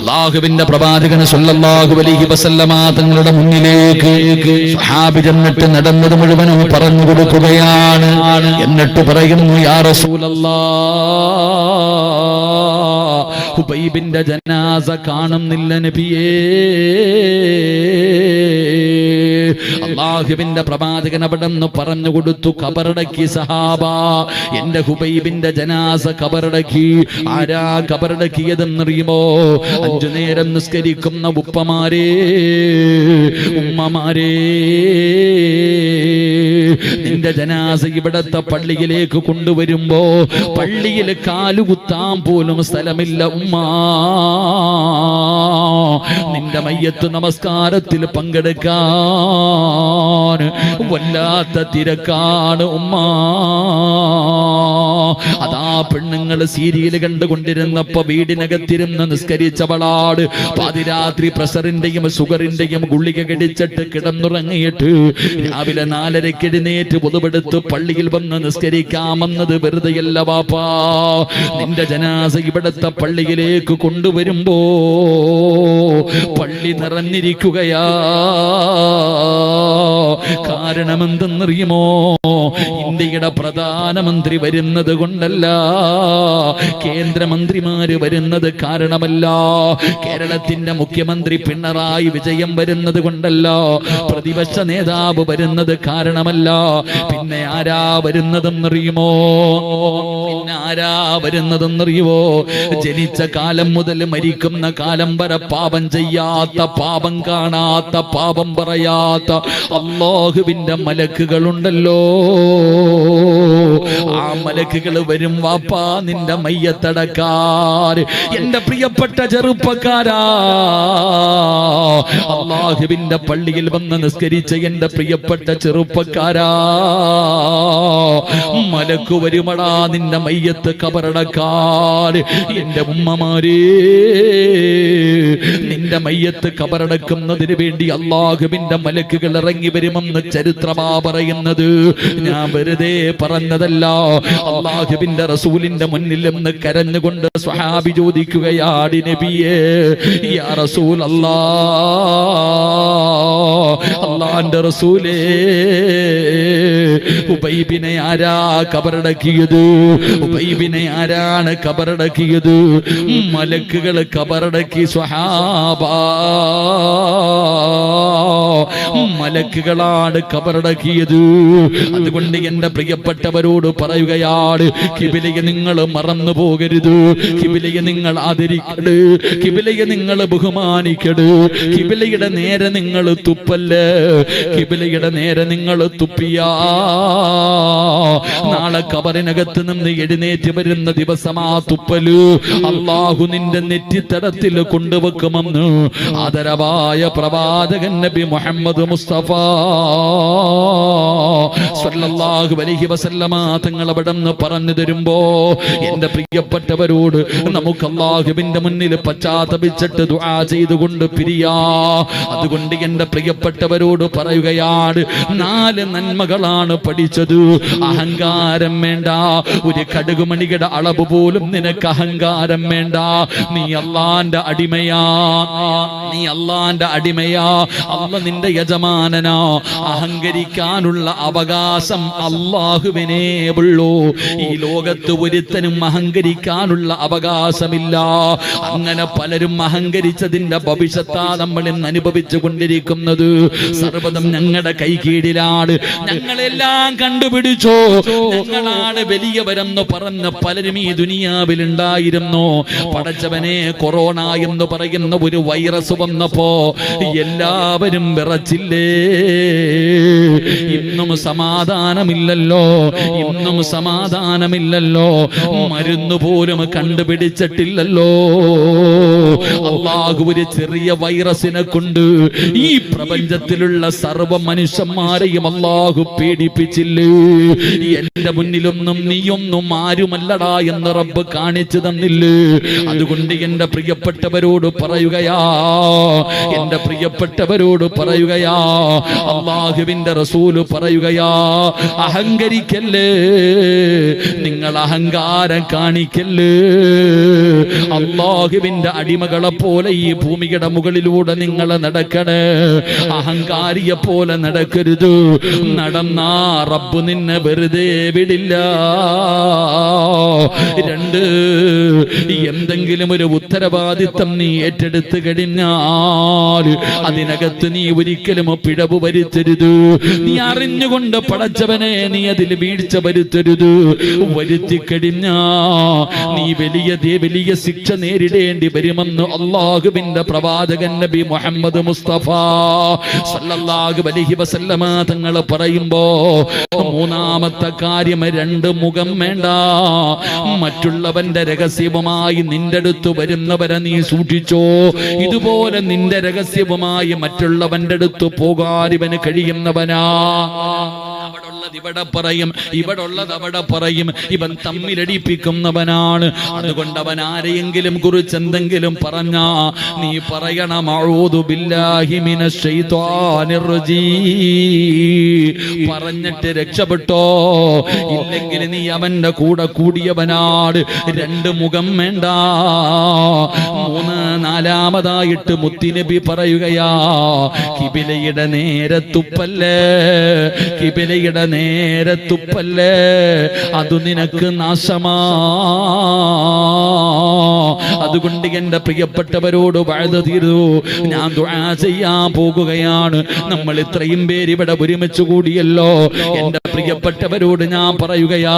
അല്ലാഹുവിന്റെ പ്രവാചകൻ സ്വല്ലല്ലാഹു അലൈഹി വസല്ലം തങ്ങളുടെ മുന്നിലേക്ക് സ്വഹാബി ചെന്നിട്ട് നടന്നത് മുഴുവനും പറഞ്ഞു കൊടുക്കുകയാണ്. എന്നിട്ട് പറയുന്നു, യാ റസൂലല്ലാഹ്, ഹുബൈബിന്റെ ജനാസ കാണുന്നില്ല നബിയേ. അല്ലാഹുവിന്റെ പ്രവാചകൻ അവിടെ നിന്ന് പറഞ്ഞു കൊടുത്തു, ഖബറടക്കി സഹാബ, എന്റെ ഹുബൈബിന്റെ ജനാസ ഖബറടക്കി. ആരാ ഖബറടക്കിയതെന്നറിയുമോ? 5 നേരം നിസ്കരിക്കുന്ന ഉപ്പമാരേ, ഉമ്മമാരേ, നിന്റെ ജനാസ ഇവിടത്തെ പള്ളിയിലേക്ക് കൊണ്ടുവരുമ്പോ പള്ളിയിൽ കാലുകുത്താൻ പോലും സ്ഥലമില്ല ഉമ്മ. നിന്റെ മയ്യത്ത് നമസ്കാരത്തിൽ പങ്കെടുക്കാൻ വല്ലാത്ത തിരക്കാണ് ഉമ്മ. അതാ പെണ്ണുങ്ങൾ സീരിയൽ കണ്ടുകൊണ്ടിരുന്നപ്പോ വീടിനകത്തിരുന്ന് നിസ്കരിച്ചവളാട് പാതിരാത്രി പ്രഷറിന്റെയും ഷുഗറിന്റെയും ഗുളിക കടിച്ചിട്ട് കിടന്നുറങ്ങിയിട്ട് രാവിലെ 4:30 എഴുന്നേറ്റ് പൊതുപെടുത്ത് പള്ളിയിൽ വന്ന് നിസ്കരിക്കാമെന്നത് വെറുതെയല്ല വാപ്പാ. നിന്റെ ജനാസ ഇവിടത്തെ പള്ളിയിലേക്ക് കൊണ്ടുവരുമ്പോ പള്ളി നിറഞ്ഞിരിക്കുകയാ. കാരണമെന്തെന്നറിയുമോ? ഇന്ത്യയുടെ പ്രധാനമന്ത്രി വരുന്നത് കൊണ്ടല്ല, കേന്ദ്രമന്ത്രിമാര് വരുന്നത് കാരണമല്ല, കേരളത്തിന്റെ മുഖ്യമന്ത്രി പിണറായി വിജയൻ വരുന്നത് കൊണ്ടല്ല, പ്രതിപക്ഷ നേതാവ് വരുന്നത് കാരണമല്ല. പിന്നെ ആരാ വരുന്നതെന്നറിയുമോ? ജനിച്ച കാലം മുതൽ മരിക്കുന്ന കാലം വരെ പാപം ചെയ്യാത്ത, പാപം കാണാത്ത, പാപം പറയാത്ത അല്ലാഹുവിന്റെ മലക്കുകളുണ്ടല്ലോ. ആ മലക്കുകൾ വരും വാപ്പാ നിന്റെ മയ്യത്തടക്കാൻ. എന്റെ പ്രിയപ്പെട്ട ചെറുപ്പക്കാരാ, അല്ലാഹുവിന്റെ പള്ളിയിൽ വന്ന് നിസ്കരിച്ച എന്റെ പ്രിയപ്പെട്ട ചെറുപ്പക്കാരാ, മലക്കു വരുമടാ നിന്റെ മയ്യത്ത് കബറടക്കാൻ. എന്റെ ഉമ്മമാരേ, നിന്റെ മയ്യത്ത് കബറടക്കുന്നതിന് വേണ്ടി അല്ലാഹുവിന്റെ മലക്കുകൾ ഇറങ്ങി വരുമെന്ന് ചരിത്രമാ പറയുന്നത്. ഞാൻ വെറുതെ പറഞ്ഞതല്ല. അല്ലാഹുവിന്റെ റസൂലിന്റെ മുന്നിൽ നിന്ന് കരഞ്ഞുകൊണ്ട് സ്വഹാബി ചോദിക്കുകയാണ്, നബിയേ, യാ റസൂലല്ലാഹ്, അല്ലാഹുവിന്റെ റസൂലേ, ഉബൈബിനെ ആരാ കബറടക്കിയത്? ഉബൈബിനെ ആരാണ് കബറടക്കിയത്? മലക്കുകൾ കബറടക്കി സ്വഹാബ. മലക്കുകളാണ് കബറടക്കിയത്. അതുകൊണ്ട് എന്റെ പ്രിയപ്പെട്ടവരോട് പറയുകയാണ്, ഖിബിലയെ നിങ്ങൾ മറന്നു പോകരുത്. ഖിബിലയെ നിങ്ങൾ ആദരിക്കട്, ഖിബിലയെ നിങ്ങൾ ബഹുമാനിക്കട്. ഖിബിലയുടെ നേരെ നിങ്ങൾ തുപ്പല്ലേ, ഖിബിലയുടെ നേരെ നിങ്ങൾ തുപ്പിയാ നാളെ കബറിനകത്ത് നിന്ന് എഴുന്നേറ്റ് വരുന്ന ദിവസമാ തുപ്പല് അല്ലാഹു നിന്റെ നെറ്റിത്തടത്തിൽ കൊണ്ടുവെക്കുമെന്ന് ആദരവായ പ്രവാചകൻ നബി മുഹമ്മദ് മുസ്തഫ സല്ലല്ലാഹു അലൈഹി വസല്ലമ തങ്ങൾ അവിടെന്ന് പറഞ്ഞു തരുമ്പോ എന്റെ പ്രിയപ്പെട്ടവരോട് നമുക്ക് അല്ലാഹുവിന്റെ മുന്നിൽ പശ്ചാത്തപിച്ചിട്ട് ദുആ ചെയ്തുകൊണ്ട് പിരിയാ. അതുകൊണ്ട് എന്റെ പ്രിയപ്പെട്ടവരോട് പറയുകയാണ്, 4 നന്മകളാണ് പഠിച്ചത്. അഹങ്കാരം വേണ്ട, ഒരു കടുകുമണിയുടെ അളവ് പോലും നിനക്ക് അഹങ്കാരം വേണ്ട. നീ അല്ലാഹുവിന്റെ അടിമയാ, നീ അല്ലാഹുവിന്റെ അടിമയാ, അല്ലാഹു നിന്റെ യജമാനനാ. അഹങ്കരിക്കാനുള്ള അവകാശം അല്ലാഹുവിനേ ഉള്ളൂ. ഈ ലോകത്ത് ഒരുത്തനും അഹങ്കരിക്കാനുള്ള അവകാശമില്ല. അങ്ങനെ പലരും അഹങ്കരിച്ചതിന്റെ ഭവിഷ്യത്താ നമ്മൾ ഇന്ന് അനുഭവിച്ചു കൊണ്ടിരിക്കുന്നത്. സർവ്വതും ഞങ്ങളുടെ കൈകീഴിലാണ്, ഞങ്ങളെല്ലാം കണ്ടുപിടിച്ചോ, ഞങ്ങളാണ് വലിയവരെന്ന് പറഞ്ഞ പലരും ഈ ദുനിയാവിൽ ഉണ്ടായിരുന്നു. പടച്ചവനെ, കൊറോണ എന്ന് പറയുന്ന ഒരു വൈറസ് വന്നപ്പോ എല്ലാവരും വിറച്ചില്ലേ? ഇന്നും സമാധാനമില്ലല്ലോ, ഇന്നും സമാധാനമില്ലല്ലോ. മരുന്ന് പോലും കണ്ടുപിടിച്ചിട്ടില്ലല്ലോ. അല്ലാഹു ഒരു ചെറിയ വൈറസിനെ കൊണ്ട് ഈ പ്രപഞ്ചത്തിലുള്ള സർവ്വ മനുഷ്യന്മാരെയും അല്ലാഹു പീഡിപ്പിച്ചില്ലേ? എന്റെ മുന്നിലൊന്നും നീയൊന്നും ആരുമല്ലടാ എന്ന് റബ്ബ് കാണിച്ചു തന്നില്ലേ? അതുകൊണ്ട് എന്റെ പ്രിയപ്പെട്ടവരോട് പറയുകയാ, എന്റെ പ്രിയപ്പെട്ടവരോട് പറയുകയാ, അല്ലാഹുവിന്റെ റസൂല് പറയുകയാ, അഹങ്കരിക്കല്ലേ, നിങ്ങൾ അഹങ്കാരം കാണിക്കല്ലേ. അല്ലാഹുവിന്റെ അടിമകളെ പോലെ ഈ ഭൂമിയുടെ മുകളിലൂടെ നിങ്ങൾ നടക്കണേ, അഹങ്കാരിയെ പോലെ നടക്കരുത്. നടന്നാ റബ്ബ് നിന്നെ വെറുതെ വിടില്ല. 2, എന്തെങ്കിലും ഒരു ഉത്തരവാദിത്തം നീ ഏറ്റെടുത്ത് കഴിഞ്ഞാൽ അതിനകത്ത് നീ ഒരിക്കലും പിഴവ് വരുത്തരുത്. നീ അറിഞ്ഞുകൊണ്ട് പടച്ചവനെ നീ അതിൽ വീഴ്ച വരുത്തരുത്. വരുത്തി കഴിഞ്ഞാ നീ വലിയ ശിക്ഷ നേരിടേണ്ടി വരുമെന്ന് അല്ലാഹുവിന്റെ പ്രവാചകൻ നബി മുഹമ്മദ് മുസ്തഫ സല്ലല്ലാഹു അലൈഹി വസല്ലമ തങ്ങൾ പറയുമ്പോ 3ാമത്തെ കാര്യം, 2 മുഖം വേണ്ട. മറ്റുള്ളവന്റെ രഹസ്യവുമായി നിന്റെ അടുത്ത് വരുന്നവരെ നീ സൂക്ഷിച്ചോ. ഇതുപോലെ നിന്റെ രഹസ്യവുമായി മറ്റുള്ളവന്റെ അടുത്ത് പോകാൻ ഇവന് കഴിയുന്നവനാ. ഇവിടെ പറയും, ഇവിടെ ഉള്ളത് അവിടെ പറയും. ഇവൻ തമ്മിലടിപ്പിക്കുന്നവനാണ്. അതുകൊണ്ട് അവൻ ആരെയെങ്കിലും കുറിച്ച് എന്തെങ്കിലും പറഞ്ഞാ നീ പറയണം, അഊദു ബില്ലാഹി മിനശ് ശൈത്വാനിർ റജീം, പറഞ്ഞിട്ട് രക്ഷപ്പെട്ടോ. ഇല്ലെങ്കിൽ നീ അവന്റെ കൂടെ കൂടിയവനാണ്. 2 മുഖം വേണ്ട. 3, 4ാമതായിട്ട് മുത്തുനബി പറയുകയാ, ഖിബിലയുടെ നേരെ തുപ്പല്ലേ, ഖിബിലയുടെ നേരെ തുപ്പല്ലേ, അത് നിനക്ക് നാശമാ. അതുകൊണ്ട് എന്റെ പ്രിയപ്പെട്ടവരോട് വഅദ് തീരൂ, ഞാൻ ദുആ ചെയ്യാൻ പോകുകയാണ്. നമ്മൾ ഇത്രയും പേര് ഇവിടെ ഒരുമിച്ച് കൂടിയല്ലോ. എന്റെ പ്രിയപ്പെട്ടവരോട് ഞാൻ പറയുകയാ,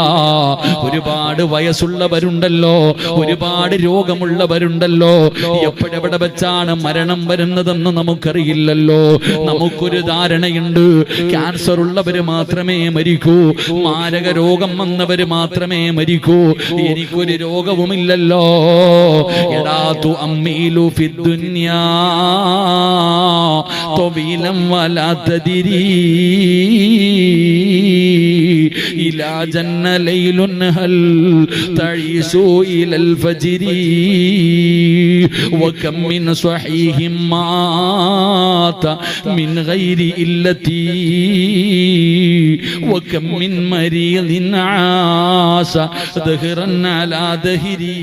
ഒരുപാട് വയസ്സുള്ളവരുണ്ടല്ലോ, ഒരുപാട് രോഗമുള്ളവരുണ്ടല്ലോ. എപ്പോഴെവിടെ വെച്ചാണ് മരണം വരുന്നതെന്ന് നമുക്കറിയില്ലല്ലോ. നമുക്കൊരു ധാരണയുണ്ട്, ക്യാൻസർ ഉള്ളവര് മാത്രമേ മരിക്കൂ, മാരക രോഗം വന്നവര് മാത്രമേ മരിക്കൂ. എനിക്കൊരു രോഗവുമില്ലല്ലോ. എടാ തു അമ്മീലു ഫിദ്ദുനിയാ തവീലം വലാ തദിരി ഇലാ ജന്ന ലൈലുൻ ഹൽ തഈസു ഇലൽ ഫജ്രി വകം മിൻ സ്വഹീഹിം മാത മിൻ ഗൈരി ഇല്ലതി വകം മിൻ മരീദിൻ ആസ ദഹ്റൻ അലാ ദഹരി.